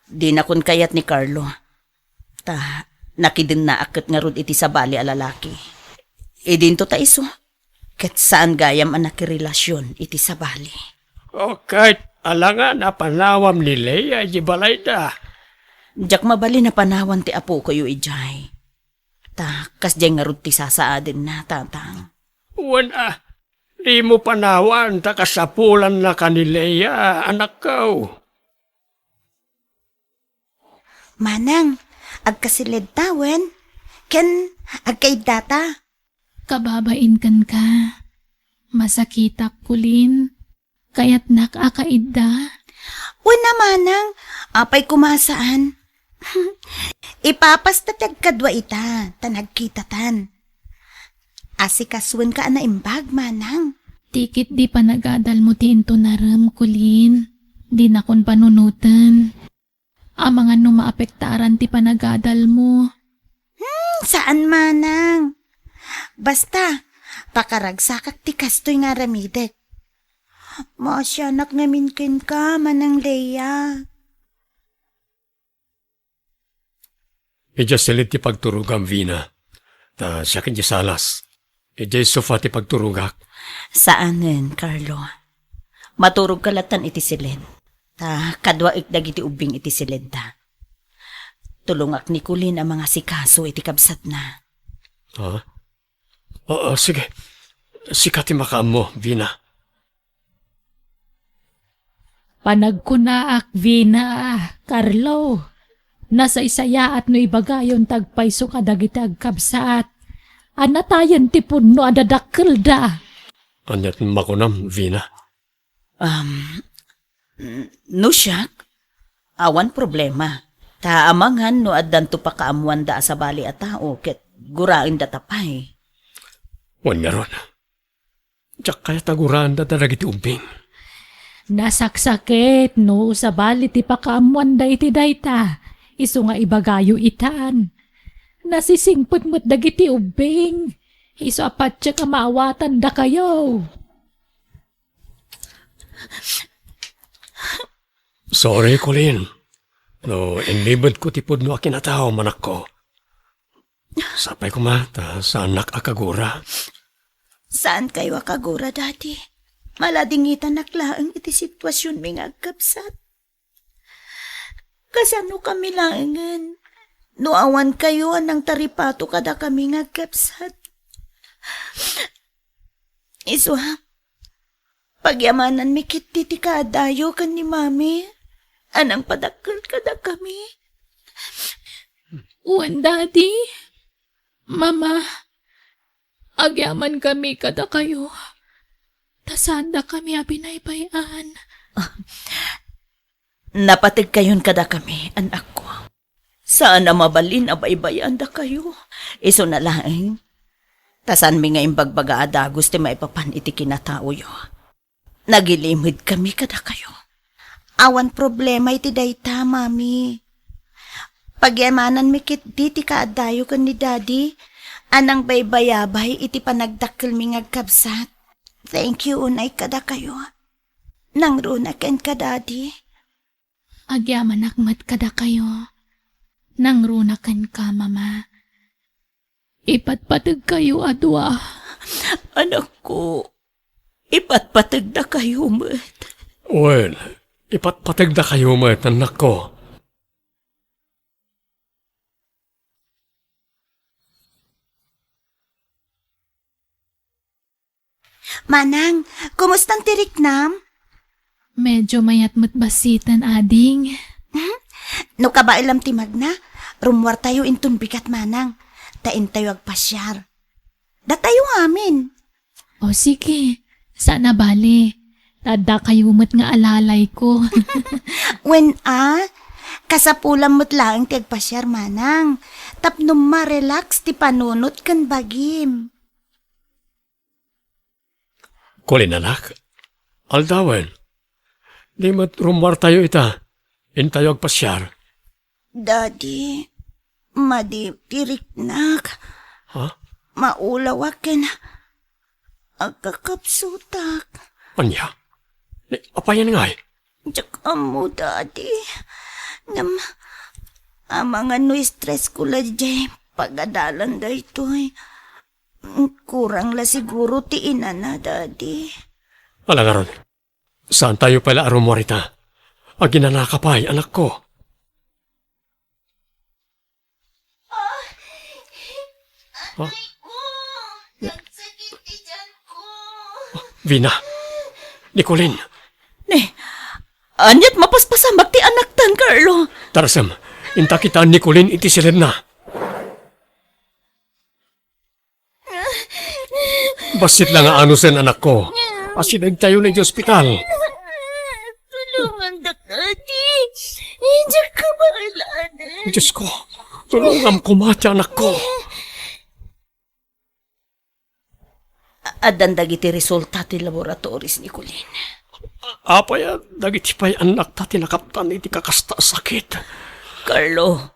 di na kon kayat ni Carlo. Ta, nakidin na akit nga rod iti sa bali a lalaki. Idinto ta iso. Ket saan gayam ang nakirelasyon iti sa bali. O kahit alangan na panawam ni Leia ibalay da. Diyak mabali na panawan ti apo ko yu ijay. Ta, kas diyang nga rod ti sasaadin na tatang. Uwan di mo panawan ta kasapulan na ka ni Leia, anak ko. Manang, agkasilid tawen. Ken, agkaidata. Kababain kan ka. Masakitak kulin. Kaya't nakakaida. Una manang, apay kumasaan. Ipapastatag kadwa ita, tanagkitatan. Asikaswan ka na imbag, manang. Tikit di pa nagadal mo tinto naram kulin. Di na kon panunutan. Amangan no maapektaran ti panagadal mo. Saan, manang? Basta, pakaragsakak ti kastoy nga ramidek. Maasyanak ngamin kin ka, manang Leia. Ija silid ti pagturugam, Vina. Ta siya kin di salas. Ija sofa ti pagturugak. Saanen, Carlo? Maturog kalatan iti silid. Ta, kadwa ikdag iti ubing iti silid ta. Tulungak ni Kulin ang mga sikaso iti kabsat na. Ha? Oo, sige. Sikati makaam mo, Vina. Panagkunaak, Vina, Carlo. Nasa isaya at no ibagayon tagpayso ka dagiti agkabsaat. Anatayan ti punno adadakkel da. Anyat makunam, Vina. No siyak, awan problema. Ta amangan no addan to pa kaamuan da sa bali a tao ket gurain da tapay. Wan nga ron. Diyak kaya taguraan da daragiti ubing. Nasaksakit no sa bali ti pakaamuan da iti dayta. Isu nga ibagayo itaan. Nasisingput mo't dagiti ubing. Isu apat siya kamaawatan da kayo. Sorry, Colin. No, inlibad ko tipod no akinatao, manak ko. Sapay ko mata sa anak akagura. Saan kayo akagura, dati? Maladingitan naklaang iti sitwasyon ming agkapsat. Kasano kami langan? Noawan kayo anang taripato kada kami nga kapsat. Iso ha, pagyamanan mi kit titi kaadayo kan ni mami. Anang padakkel kada kami. Uwan, Daddy. Mama, agyaman kami kada kayo. Tasanda kami abinaybayan. Napatig kayon kada kami, anak ko. Saan na mabalin abaybayan da kayo? Iso na lang. Tasan mi nga imbagbaga adagos ti maipapan iti kinatao yo. Nagilimid kami kada kayo. Awan problema iti dayta, mami. Pagyamanan mi kit ti kaadayo kan ni daddy. Anang baybayabay iti panagdakkel mi nga kabsat. Thank you unay kada kayo. Nang runaken ka daddy. Agyaman akmat kada kayo. Nang runakan ka, Mama. Ipatpatag kayo adwa. Anak ko, ipatpatag na kayo, mat. Well, ipatpatag na kayo mo, anak ko. Manang, kumustang tiriknam? Medyo mayatmat basitan, ading. No ka ba ilam timag na? Rumwar tayo intun bigat manang. Tain tayo agpasyar. Datayo amin. O sige, sana bali. Tada kayo mat nga alalay ko. When kasapulam mo't lang ti agpasyar manang. Tapno ma-relax ti panunot kan bagim. Kulin anak, aldawan. Di mat rumwar tayo ita. In tayo agpasyar. Daddy, madiptiriknak. Ha? Maulawakin. Agkakapsutak. Anya? Apayan nga eh. Tsaka mo, daddy. Ngam, mga no stress ko la jay. Pagadalan da ito eh. Kurang la siguro ti ina na, daddy. Alangaron, saan tayo pala arumwarita? Aginanakapay, anak ko. Ha? Nagsakit ti tiyan ko. Vina, Nicolene, Anyat mapaspasamak ti anak tan, Carlo. Tarasam, inta kita Nicolene iti silid na. Basit lang nga anusen anak ko. Asinag tayo na iti ospital. Tulungan da, daddy. Hindi ka bailan. Diyos ko, tulungan ko mati anak ko. Adan dagiti resulta ti laboratories ni Colleen. Apaya, dagiti pa'y anak ta tinakaptan iti kakasta sakit. Carlo,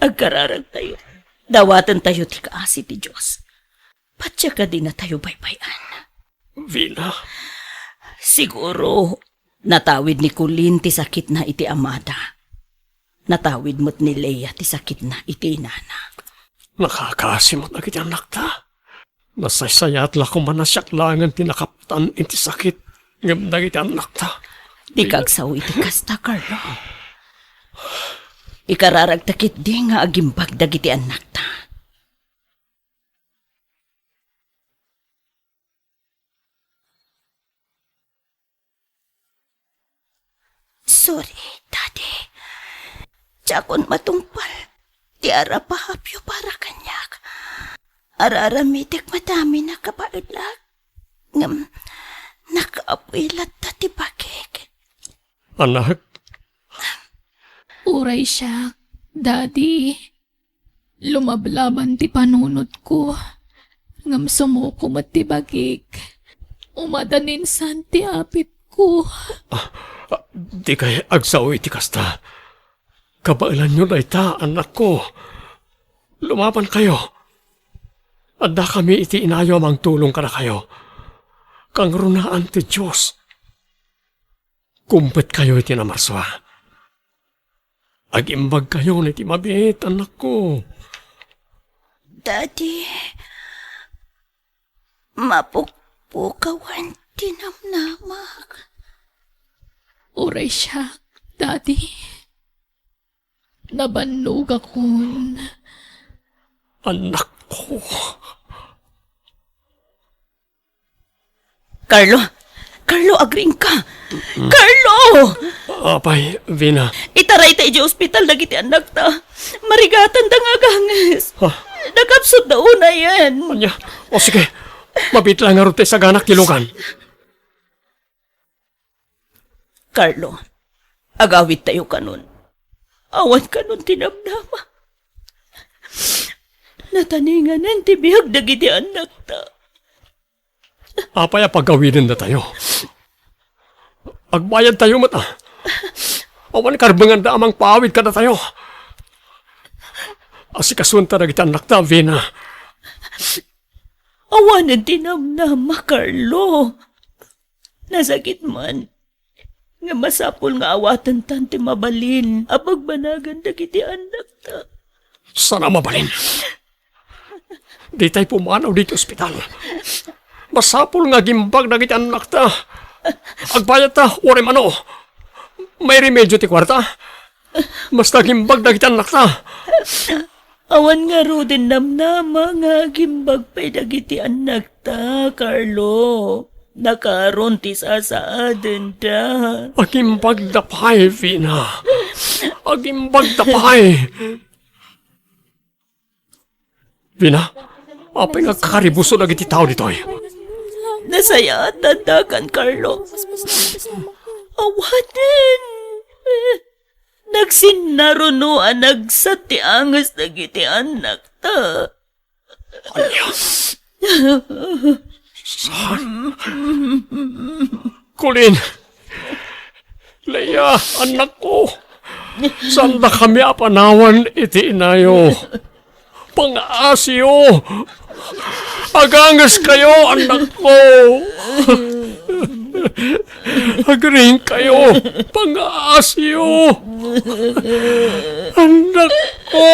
agkararag tayo. Dawatan tayo ti kaasi ti Diyos. Patya ka din na tayo baybayan. Vina, Siguro, natawid ni Colleen ti sakit na iti amada. Natawid mo't ni Leia ti sakit na iti inana. nakakasimot na kiti anak ta. Nasaysayat la ko manasyak langan tinakaptan iti sakit. Ngam dagiti anak ta. Di kagsaw iti kasta, Carlo. Ikararag takit di nga agimbag dagiti anak ta. Sorry, daddy. Tsakon matungpal. Ti ara pahapyo para kanyak. Araramitik madami na kapaidlag. Ngam, nakaapilat ta ti bakik. Anak, Uray siya, Daddy. Lumablaban ti panunot ko. Ngam sumuko mat ti bagik. Umadanin san ti apit ko. di kay agsaw iti kasta. Kabailan nyo na ita, anak ko. Lumaban kayo. Adda kami iti inayo mang tulong ka na kayo. Kang runaan ti Diyos. Kumpet kayo iti namarswa. Agimbag kayo na iti mabit, anak ko. Daddy, mapukpukawan tinamnamak. Uray siya, Daddy. Nabannog akon. Anak ko. Carlo! Carlo, agring ka! Carlo! Apay, Vina. Itaray tayo di ospital dagiti anak ta. Marigatan ta nga ganges. Ha? Nagapsot na una yan. Anya, o sige. Mabitla nga rin tayo sa ganak kilugan. Carlo, agawit tayo kanon. Awan kanon tinamnama. Nataningan ng tibihag dagiti anak ta. Apay, pagawinin na tayo. Agbayad tayo mata. Awan karbangan na amang paawid ka na tayo. Asikasunta na kita anak ta, Vina. Awanan tinamnama, Carlo. Nasakit man. Nga masapol nga awatan tante mabalin. Apag banagan dagiti anak ta. Sana mabalin. Di tayo pumanaw dito ospital. Masapol nga gimbag na kita anak ta. Agbayad ta, ore mano. May remedyo ti kwarta. Basta gimbag na kita anak ta. Awan nga ro din namnama nga gimbag pa'y dagiti anak ta, Carlo. Nakaron ti sasaaden ta. Agimbag da pay, Vina. Agimbag da pay. Vina, apay nga kakaribuso na giti tao ditoy. Nasaya at dandakan, Carlo. Awanin. Nagsinarunuan nagsati angas na giti anak ta. Anya. Kulin. Leia, anak ko. Saan na kami apanawan iti inayo? Pang-asyo. Agangas kayo, anak ko. Agring kayo, pang-asyo. Anak ko.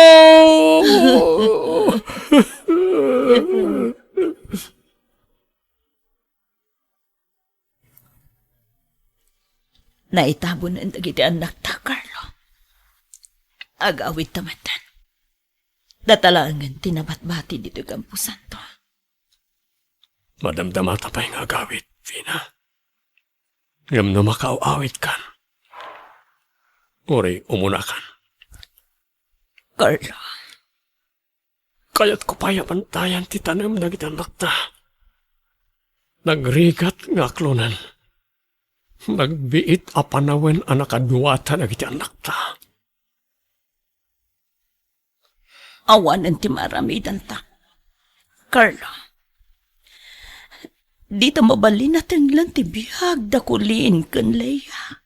Naitabon ang dagiti anak ta, Carlo. Agawid tamatan. Datalangan tinabat-bati dito kampusan to. Madamdamata pa yung agawit, Vina. Ngam na makauawit kan. Uri, umuna kan. Carlo, Kaya't ko payapantayan ti tanam na gitanak ta. Nagrigat nga klonan. Nagbiit apanawen anak aduwata na gitanak ta. awan ang timaramidan ta. Carlo, di ta mabalin natin lang tibihag da kulin kan Leia.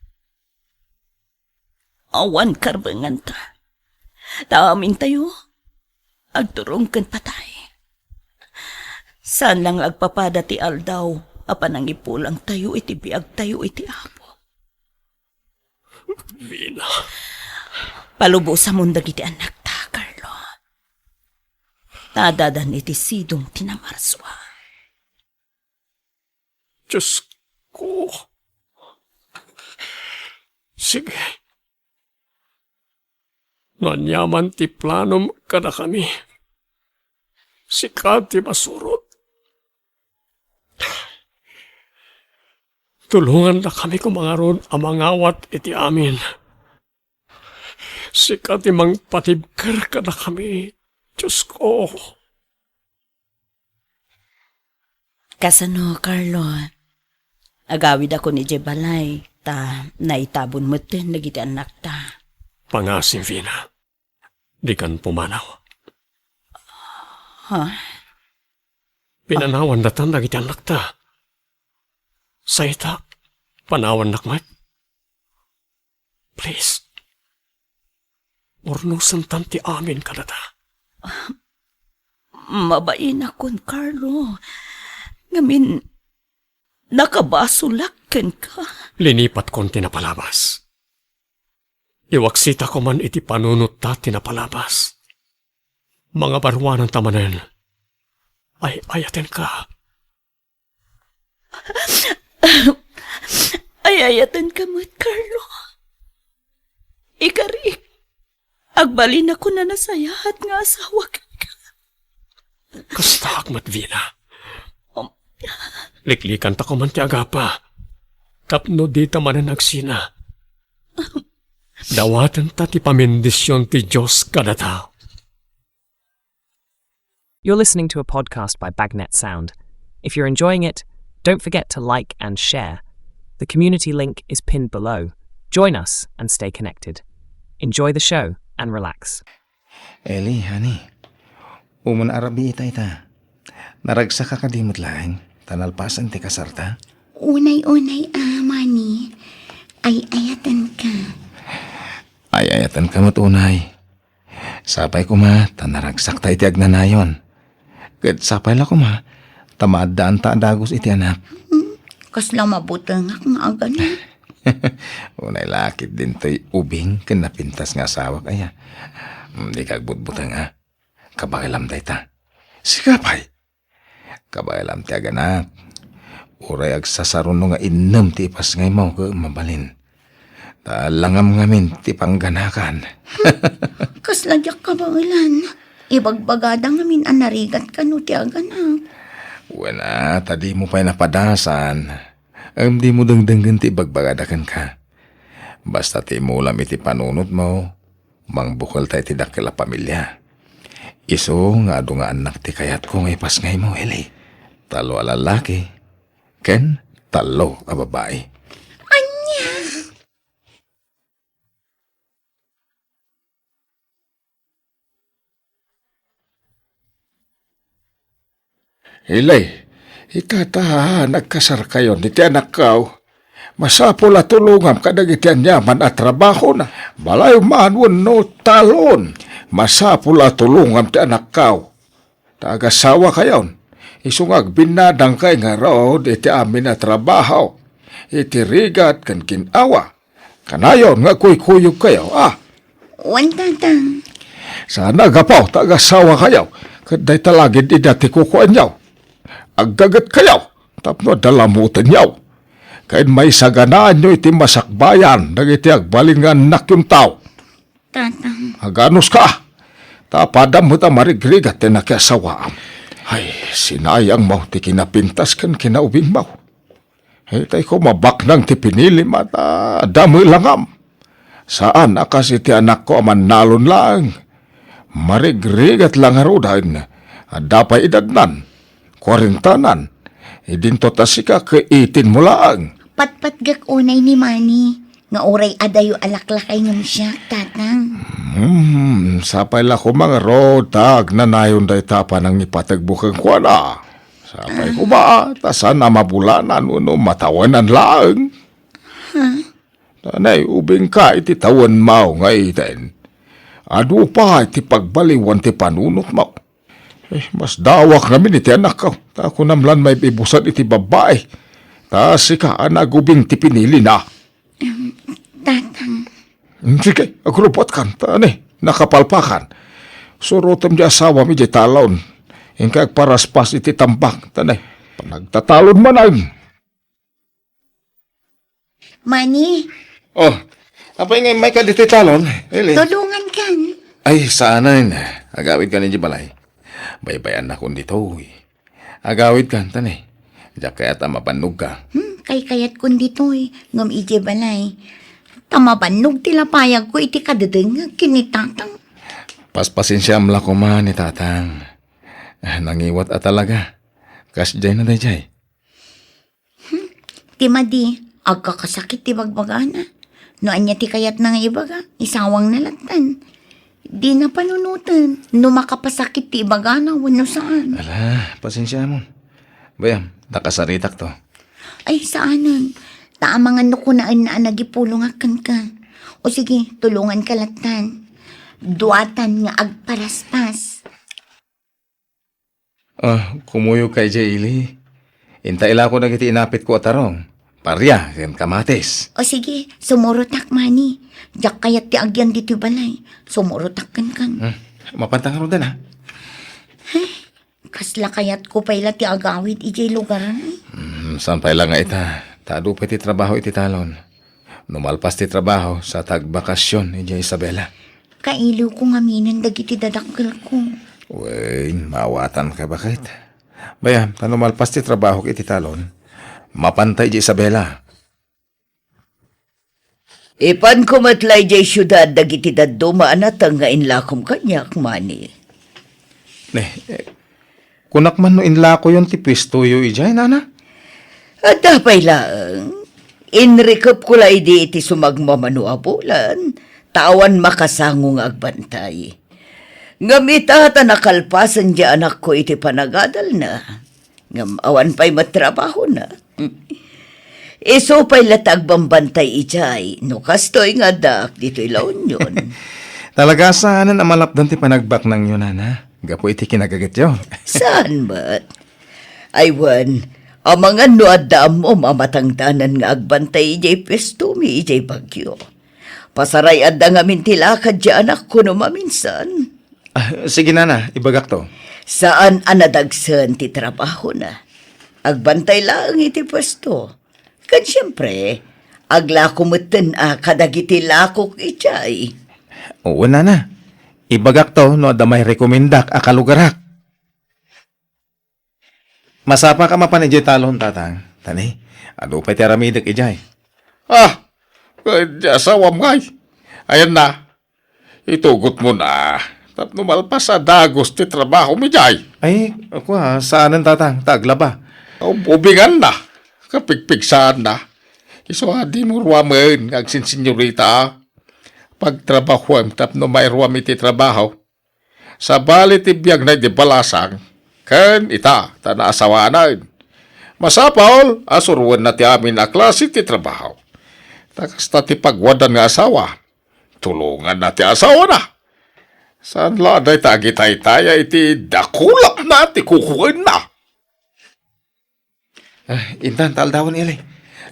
Awan karbangan ta. Taamin tayo, agturong kan patay. Saan lang agpapada ti aldaw, apan ang ipulang tayo iti biag tayo iti apo. Vina. Palubo sa mundo iti anak ta, Carlo. Tadadan iti sidong tinamarswa. Diyos ko. Sige. Nanyaman ti planom kada kami. Sikat ti masurot. Tulungan na kami kumangaron ang mangawat iti amin. Sikat ti mang patibker kada kami. Diyos ko. Kasano, Carlo? Agawid ako ni Jebalay, ta naitabon mo tin nagiti anak ta. Pangasim, Vina. Di kan pumanaw. Ha? Pinanawan datan dagiti anak ta. Sayta, panawan nakmat. Please. Urnusan tanti amin kada ta. Mabain akon, Carlo. Ngamin, nakabasulakan ka. Linipat kon tinapalabas. Iwaksita ko man iti panunot ta tinapalabas. Mga barwanan tamanen, ay ayaten ka. Ay ayatan ka mo't, Carlo. Ikarik. agbalin ako na nasayahat nga asawa ka. Kasta akmat Vina. Liklikan ta ko man ti agapa. Tapno di ta man nagsina. Dawatan ta ti pamendisyon ti Diyos kadata. You're listening to a podcast by Bagnet Sound. If you're enjoying it, don't forget to like and share. The community link is pinned below. Join us and stay connected. Enjoy the show and relax. Eli, honey. Uman arabi ita. Naragsa ka kadimot lang. Tanalpasan ti kasarta. Unay-unay, Manny. Ay ayatan ka. Ay ayatan ka matunay. Sapay ko ma, tanaragsak ta iti agnanayon. Kat sapay la ko ma, tamaadaan ta dagos iti anak. Kasla mabutang nga agana. Unay lakit din to'y ubing ken napintas nga asawa kaya. Di kagbutbutang ha. Kabakilam day ta. Sikapay. Kabakilam ti aganak. Uray agsasaruno nga innem ti ipas ngay mo ka mabalin. Talangam ngamin ti pangganakan. Kasla jak ka ba ilan? Ibagbagada ngamin anarigat ka no ti agana. Wala, tadi mo pa'y napadasan. Di mo dangdanggan ti ibagbagadakan ka. Basta ti mo lam iti panunod mo, mangbukol tayo ti dakila pamilya. Iso nga ado nga anak ti kayat ko ngay pas ngay mo, Eli. Talo a lalaki, ken talo a babae. Ilay, itata nagkasar kayo ni ti anak kaw. Masapo la tulungam kadag iti anyaman at trabaho na. Balay manwan no talon. Masapo la tulungam ti anak kaw. Tagasawa kayon. Isungag binadang kay nga raw iti amin at trabaho. Iti rigat kan kinawa. Kanayon nga kuy-kuyog kayo, Wan tatang. Sana gapaw, tagasawa kayo. Kaday talagid idati kukuan yaw. Aggagat kayaw, tapno dalamutan yaw. Kain may saganaan nyo iti masakbayan, nagiti agbalingan nak yung tao. Tatang. Aganos ka, tapadam mo ta marigrigat na nakiasawaam. Ay, sinayang mo ti kinapintas kan kinaubing mo. Ay, tay ko mabaknang ti pinili mata dami langam. Saan akas iti anak ko aman nalon lang. Marigrigat lang harudan, adapay idagnan. Kwarintanan, idinto tasika ke 18 mo lang. Patpatgak unay ni Manny. Nga oray adayo alaklakay ngam siya, tatang. Sapay la ko mga rotag na nayon day tapa ng ipatagbukang kwa na. Sapay ko ba, tasan na mabulanan uno matawanan lang. Tanay, ubing ka iti tawan mo nga iten. Ado pa iti pagbaliwan ti panunot mo. Mas dawak namin iti anak ko. Ako namlan may ibusan iti babae. Sika anagubing ti pinili na. Tatang. Sige, agrupot kan. Tani, nakapalpakan. Surutom di asawa mi di talon. Ingkag paraspas iti tambak. Tani, panagtatalon manang. Manny, Apay ngay may ka dito talon, Eli? tulungan kan. Ay, saan na agawid ka ninyo balay. Baybayan na kung dito, agawid ka, tanay. Diyak kaya mapanog ka. Kay kayat kun dito'y ngam ije balay. Tamabanog tilapayag ko iti kadadeng kinitatang. Paspasinsyam la ko man ni tatang. Nangiwat at talaga. Kas jay na day jay. Timadi, agkakasakit ti bagbagana. No anya ti kayat na nga ibaga, isawang nalatan. Di na panunutan, no makapasakit ti ibagana, wano saan. Ala, pasensya mo. Bayam, nakasaritak to. Ay, saanan? Taamangan no kunaan na nagipulong akan ka. O sige, tulungan ka latan. Duatan nga agparaspas. Kumuyo kay Jayli. Intaila ko nagiti inapit ko atarong. Parya, kan kamatis. O sige, sumurutak mani. Diyak kayat ti agyan dito balay. Sumurutak kan. Mapantang ka rin ha. Kasla kayat ko pala ti agawid ijay lugaran. Sampay lang nga ita. Tado pa ti trabaho iti talon. Numalpas ti trabaho sa tagbakasyon ni Isabela. Kailiw ko nga minan dagiti dadakkel ko. Wen, maawatan ka bakit? Baya, tano malpas ti trabaho iti talon. Mapantay di Isabela. Ipan ko matlay jay syudad dagiti daduma anatang nga inlakom kanyak, Manny. Kunak man no inlako yon ti pistuyo ijay, nana? At dapay lang, inrikop ko la idi iti sumagmamano abulan, tawan makasangong agbantay. Ngamita ta nakalpasan di anak ko iti panagadal na, ngam awan pa'y matrabaho na. Iso pa'y latag bambantay ijay, no kastoy nga dak dito'y laon yun. Talaga saanan ang malapdan ti panagbak ng yun, nana? Gapo iti kinagagit yun. Saan ba't? Aywan, ang mga nuadam mo mamatangtanan nga agbantay ijay pestumi ijay bagyo. Pasaray adda nga mintilakad di anak ko no maminsan. Sige, nana, ibagak to. Saan anadagsan ti trabaho na? Agbantay lang iti pwesto. Kan siyempre, aglako mutin kadagiti lakok ijay. Oo, nana. Ibagak to no damay rekomendak akalugarak. Masapa ka mapan ijay talon, tatang. Tani, ado pa ti aramidak ijay. Asawam ngay. Ayan na. Itugot mo na. Tapno malpas sa dagos ti trabaho mi jay. Ay, ako saanan tatang? Taglaba. Ubingan na. Kapigpigsaan na. Iso di mo ruwaman agsin senyorita. Pagtrabaho tapno may ruwam iti trabaho. Sa bali ti biyag na di balasang. Ken ita tanaasawanan. Masapol asuruan na ti amin a klase ti trabaho. Takas na ti pagwadan nga asawa. Tulungan na ti asawa na. Saan laday tagitay-taya iti dakulap na ti kukuin na. Intan, taldawan ili.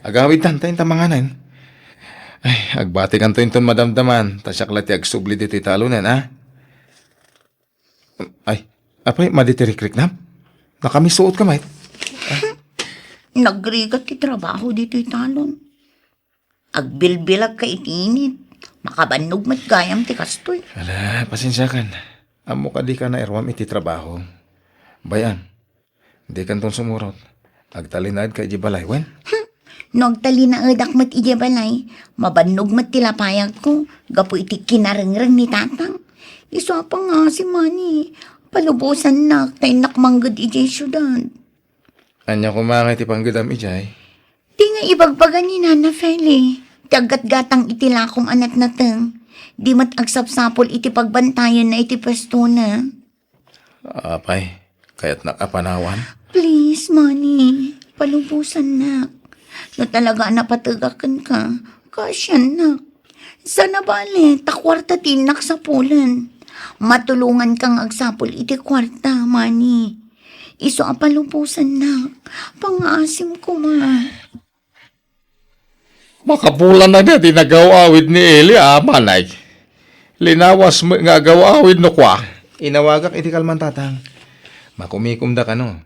Agawid tan, tayo tamanganan. Ay, agbati kan to inton madamdaman. Tasyak lati agsubli dito talunan, ha? Ay, apay, maditirik-rik na? Nakamisuot ka, mate. Nagrigat ti trabaho dito talon. Agbilbilag ka itinit. Makabanog mat gayam ti kastoy. Ala, pasensya kan. Amo ka di ka na irwam iti trabaho. Bayan, di kan tong sumurot. Agtalinad ka iji balay, wen? Nagtali na edak mat ije balay. Mabanog mat tilapayag ko. Gapo iti kinarengreng ni tatang. Iso pa nga si Manny. Palubusan na. Tayo nakmanggad ije syudad. Anya kumangay ti panggudam ijay. Di nga ibagbagan ni Nana Feli. Dagat-gatang itilakom anat na teng. Di mat agsapsapol iti pagbantayan na iti pwesto na. Apay, kaya't nakapanawan. Please, Manny. Palubusan na. No talaga napatagakan ka. Kasyan na. Sana bali, takwarta tinak sa pulan. Matulungan kang agsapol iti kwarta, Manny. Iso ang palubusan na. Pangaasim ko, ma. Makapulan na na tinagawawid ni Eli, manay. Linawas mo nga gawawid no kwa. Inawagak iti kalman tatang. Makumikum da ka no.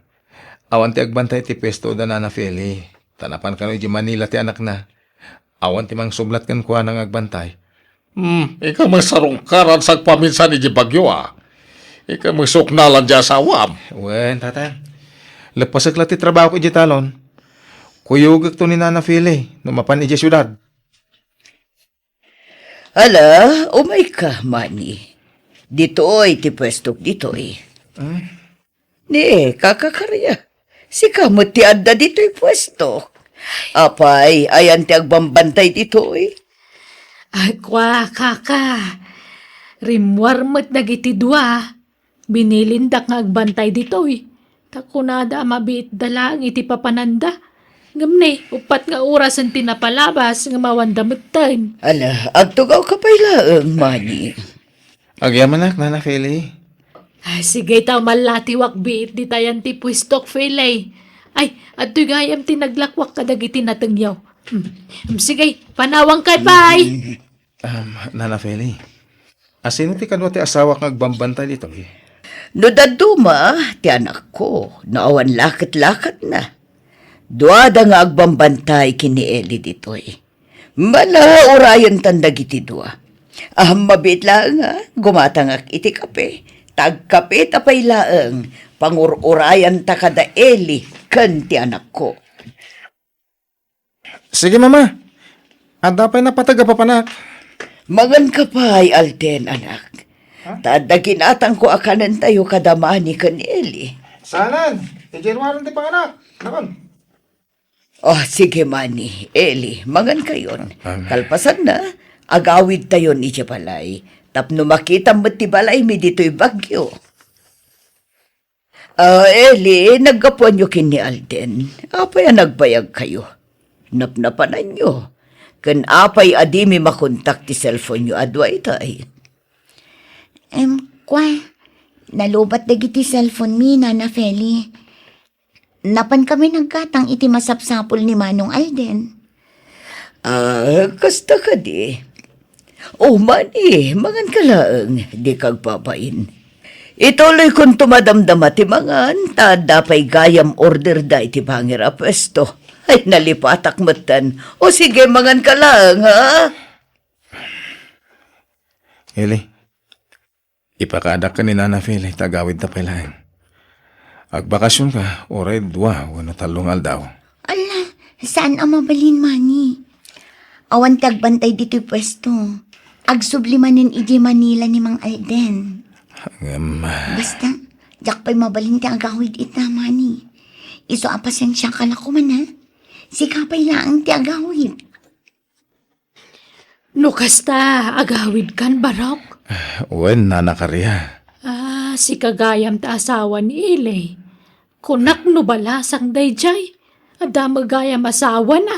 Awan ti agbantay ti pesto da na Feli. Tanapan ka no iji Manila ti anak na. Awan ti mang sublat kan kuha ng agbantay. Ikaw masarungkaran sa paminsan iji bagyo, Ikaw masuknalan di asawam. Wen, tatang. Lepasak ti trabaho ko iji talon. Kuyugak to ni Nana Feli. Numapan iji syudad. Ala, umay ka, Manny. Dito'y ti pwestok dito'y. Ni, kakakarya. Si kamot ti adda dito'y pwesto. Apay, ayan ti agbambantay dito'y. Ay, kwa, kaka. Rimwarmat nagiti dua. Binilindak nga agbantay dito eh. Takunada mabiit dalang iti papananda. Ngamne, upat nga oras ang tinapalabas nga mawandamatan. Ala, agtugaw ka pa'y laang, Manny. Agyaman nak, Nana Feli. Ay, sige taw malatiwak biit di tayan ti pwistok felay. Ay, at gayam tinaglakwak kadagiti natengyaw. Sige, panawang kay pay. Nana Feli. Asino ti kanwa ti asawa kang agbambantay dito? No daduma, ti anak ko, naawan lakat-lakat na. Duada nga agbambantay kini Eli dito'y. Mala orayan tandag iti dua. Mabit lang ha, gumatangak iti kape. Tagkape tapay laeng, pangururayan ta kada Eli, kanti anak ko. Sige, mama. Ada pa'y napataga papanak. Mangan ka pa'y Alden, anak. Tadaginatang ko akanan tayo kadamani kan Eli. Sanan, tijerwaran ti panganak. Nakon. Oh, sige mani, Eli, mangan kayon. Kalpasan na, agawid tayo ni balay. Tapno makita mo ti balay mi dito'y bagyo. Eli, naggapuan nyo kini Alden. Apay nagbayag kayo. Napnapanan nyo. Kan apay adi mi makontak ti cellphone nyo adway tay. Kwa, nalubat dagiti cellphone mi, Nana Feli. Napan kami nagkatang iti masapsapol ni Manong Alden. Kasta ka di. Oh, mani, mangan ka lang, di kag papain. Ituloy kong tumadamdama ti mangan, tadapay gayam order da iti pangira pwesto. Ay, nalipatak matan. O sige, mangan ka lang, ha? Eli, ipakaadak ka ni Nana Feli, tagawid ta pailahan. Agbakasyon ka, oray dua, wano talungal daw. Ala, saan ang mabalin, Mani? Awan tagbantay dito'y pwesto. Agsublimanin iji Manila ni Mang Alden. Basta, jak pa'y mabalin ti agawid ita, Mani. Iso apasensya ka lako man, ha? Sikapay lang ti agawid. No kasta, agawid kan barok. Wen, Nana Karia. Si kagayam ta asawa ni Ilay. Kunak no balasang dayjay. Ada magayam asawa na.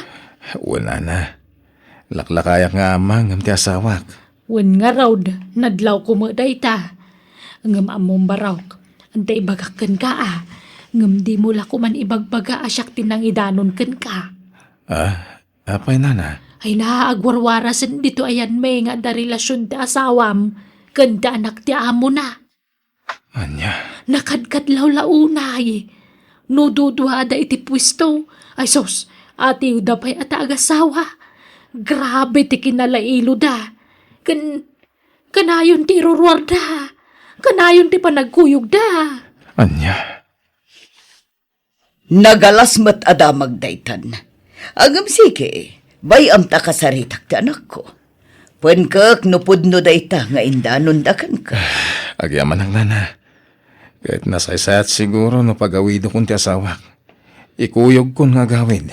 Wen, Nana. Laklakayak nga amang ngam ti asawak. Wen nga raw, nadlaw ko mo day ta. Ngam among barawk. Antay bagakan ka Ngam di mo lako man ibagbaga asyak tinang idanon kan ka. Apay, Nana? Ay naaagwarwarasan dito ayan may nga da relasyon ti asawam. Ganda anak ti amo na. Anya? Nakadkadlaw launay. No dudwa da iti pwisto. Ay sos, ati udapay at agasawa. Grabe ti kinalailo da. Kanayon ti irurwar da. Kanayon ti panagkuyog da. Anya? Nagalasmat ada magdaytan. Agam sige, bayam ta kasaritak ti anak ko. Pwen kak nupod no dayta nga indanon dakan ka. Agyaman ang Nana. Kahit nasaysayat siguro no pagawido kong ti asawak. Ikuyog kong nga gawin.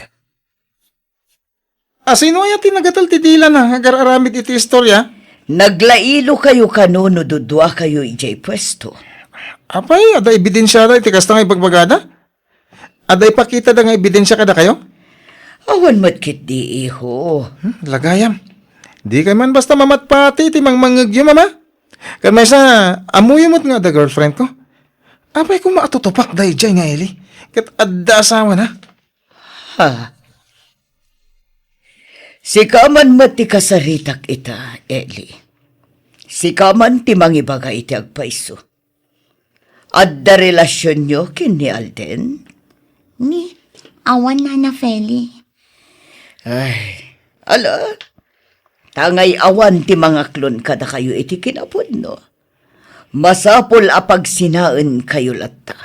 Sino ay tinagatal ti dila na agararamid iti istorya? Naglailo kayo kanuno dudwa kayo ijay pwesto. Apay, ada ebidensya da iti kasta nga ibagbagada? Ada ipakita da nga ebidensya kada kayo? Awan matkit di iho. Lagayam. Di kay man basta mamatpati iti mangmangagyo, mama. Kan may sa amuyamot nga da girlfriend ko. Apay kung maatutupak da ijay nga Eli. Kat adda asawa na. Si kaman mati kasaritak ita, Eli. Si kaman ti mangibaga iti agpaiso. Adda relasyon nyo kini Alden? Ni, awan Nana Feli. Ay, ala. Tangay awan ti mga klon kada kayo iti kinapod, no? Masapol apag sinaan kayo latta.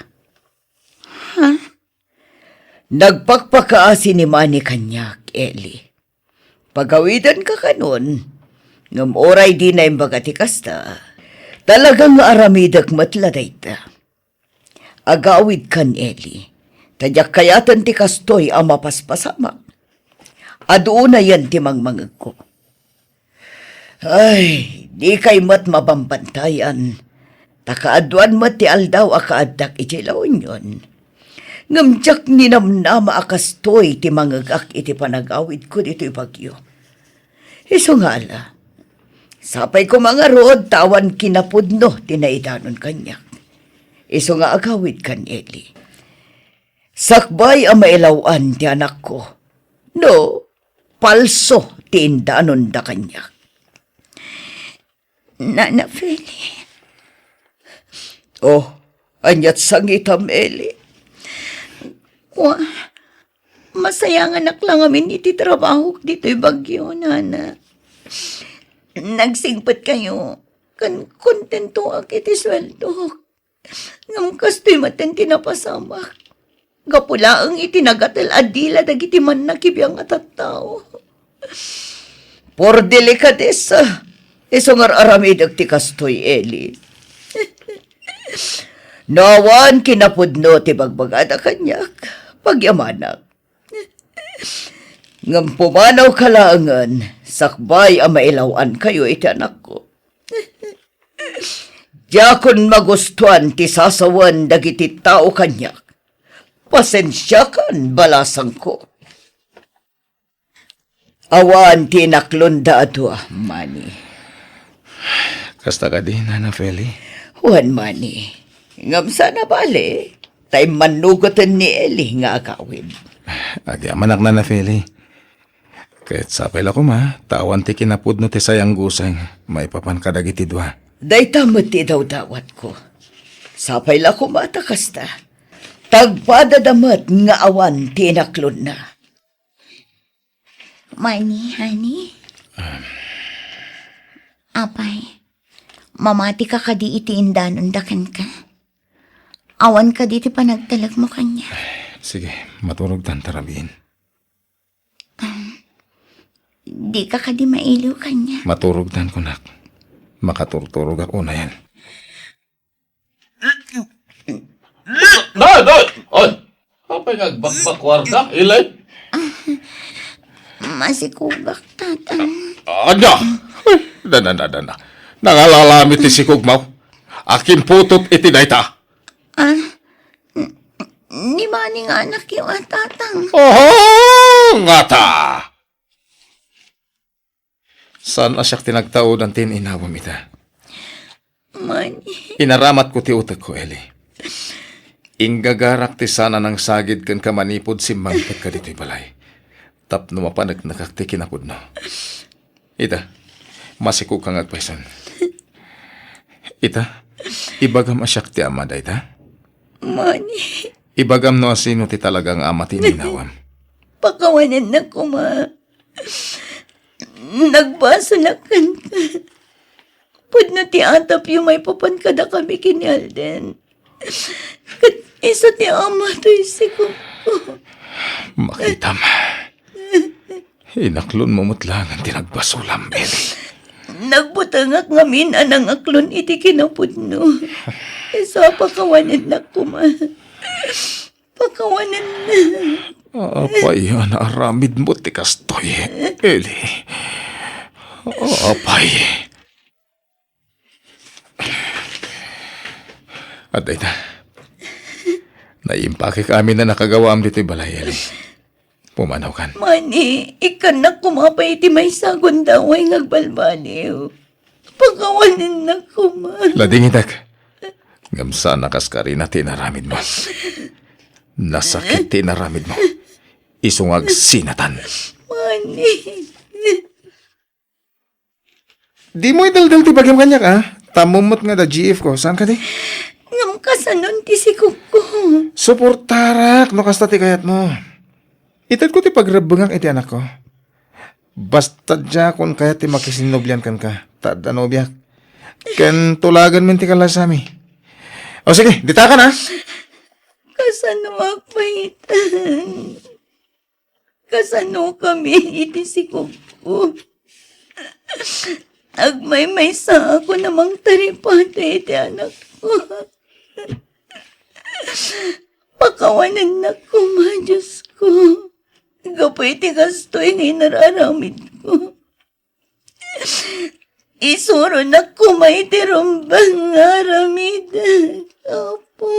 Nagpakpakaasi ni Mani kanyak, Eli. Pagawidan ka kanon, ngam oray di na imbagati kasta, talagang aramidak matladay ta. Agawid kan, Eli. Tadyak kayatan ti kastoy ang mapaspasamak. Adoon na yan ti mangmangag ko. Ay, di kay mat mabambantayan. Takaaduan mat ti aldaw akaadak iti lawon yun. Ngamtsak ninamnama akastoy ti mangagak iti panagawid ko dito ibagyo. Iso nga ala, sapay ko mga rood tawan kinapudno tinaidanon kanyak. Iso nga agawid kan Eli. Sakbay ang mailawan ti anak ko. No, palso ti indanon da kanyak. Nana Feli. Oh, anyat sangitam, Eli. Wah, masayang anak lang amin iti trabaho dito'y bagyo, Nana. Nagsingpat kayo. Kan kontento akit isweldo. Ngam kastoy maten tinapasamak. Gapula ang itinagatal adila dagiti man nakibiyang atattao. Por delikadesa, isungar aramidag ti kastoy, Eli. Nawan kinapudno ti bagbagada kanyak, pagyamanak. Ngam pumanaw kalangan, sakbay ang mailawan kayo iti anak ko. Diyakon magustuhan ti sasawan dagiti tao kanyak. Pasensya kan balasang ko. Awan ti naklunda ato, Manny. Kasta ka din, Nana Feli. Juan Manny, ngam sana bale, tay manugotan ni Eli nga akawin. Adi amanak Nana Feli. Kahit sapay ako tawan ti kinapudno ti sayang gusang, may papan kadagiti dua. Day tamot ti daw dawat ko. Sapay la ko matakasta. Tagpadadamat nga awan ti naklod na. Manny, honey? Apay, mamati ka kadi iti indanon dakan ka. Awan ka diti panagtalag mo kanya. Sige, maturog tan tarabiin. Di ka kadi mailiw kanya. Maturog tan kunak. Makaturturog ako na yan. Dad! Oy! Kapay nagbakbakwarda, ilay? Masikugak, tatang. Ada! Dana. Nangalalami ti si Kugmaw. Akin putot iti dayta. Ni maning anak yung tatang. Oh, ngata! Saan asyak tinagtaod ang tininawam ita? Manny. Inaramat ko ti utak ko, Eli. Inggagarak ti sana ng sagid kan kamanipod si mangkat ka dito'y balay. Tapno mapanag nakakti kinapod no. Ita, masiku kang agpaisan. Ita, ibagam asyak ti ama da ita? Manny. Ibagam no asino ti talagang ama ti ninawam. Pakawanan na ko, ma. Nagbaso na kan ka. Pud na ti atap yung may papan kada kami kini Alden. Kat isa ti ama to isikog ko. Makitam. Inaklon mo mutlang ang tinagbasulam, Eli. Nagbutangak ngamin anang aklon iti kinapudno. Isa pakawanan na ko, ma. Pakawanan na. Apay, aramid mo ti kastoy, Eli. Apay. At ito, naimpake kami na nakagawa am dito'y balay, Eli. Pumanaw kan. Mani, ikan na kumapay iti may sagon daw ay ngagbalbaliw. Pagawanin na kuma. Lading itak. Ngamsa nakaskari na tinaramid mo. Nasakit tinaramid mo. Isungag sinatan. Mani. Di mo idaldal ti bagyam kanyak, ah? Tamumot nga da GF ko. Saan ka di? Ngam kasanon ti sikog ko. Suportarak, no kasta ti kayat mo. Itad ko ti pagrabungang iti anak ko. Basta dya kung kaya ti makisinobyan kan ka. Tada nobyak. Ken tulagan min ti kalasami. O sige, dita ka na. Kasano magpahitan. Kasano kami iti sikog ko. Agmay-may sa ako namang taripate iti anak ko. Pakawanan na ko, ma, Diyos ko. Gapay ti gastoy nga nararamid ko. Isuro na ko may tirumbang nga ramid. Opo.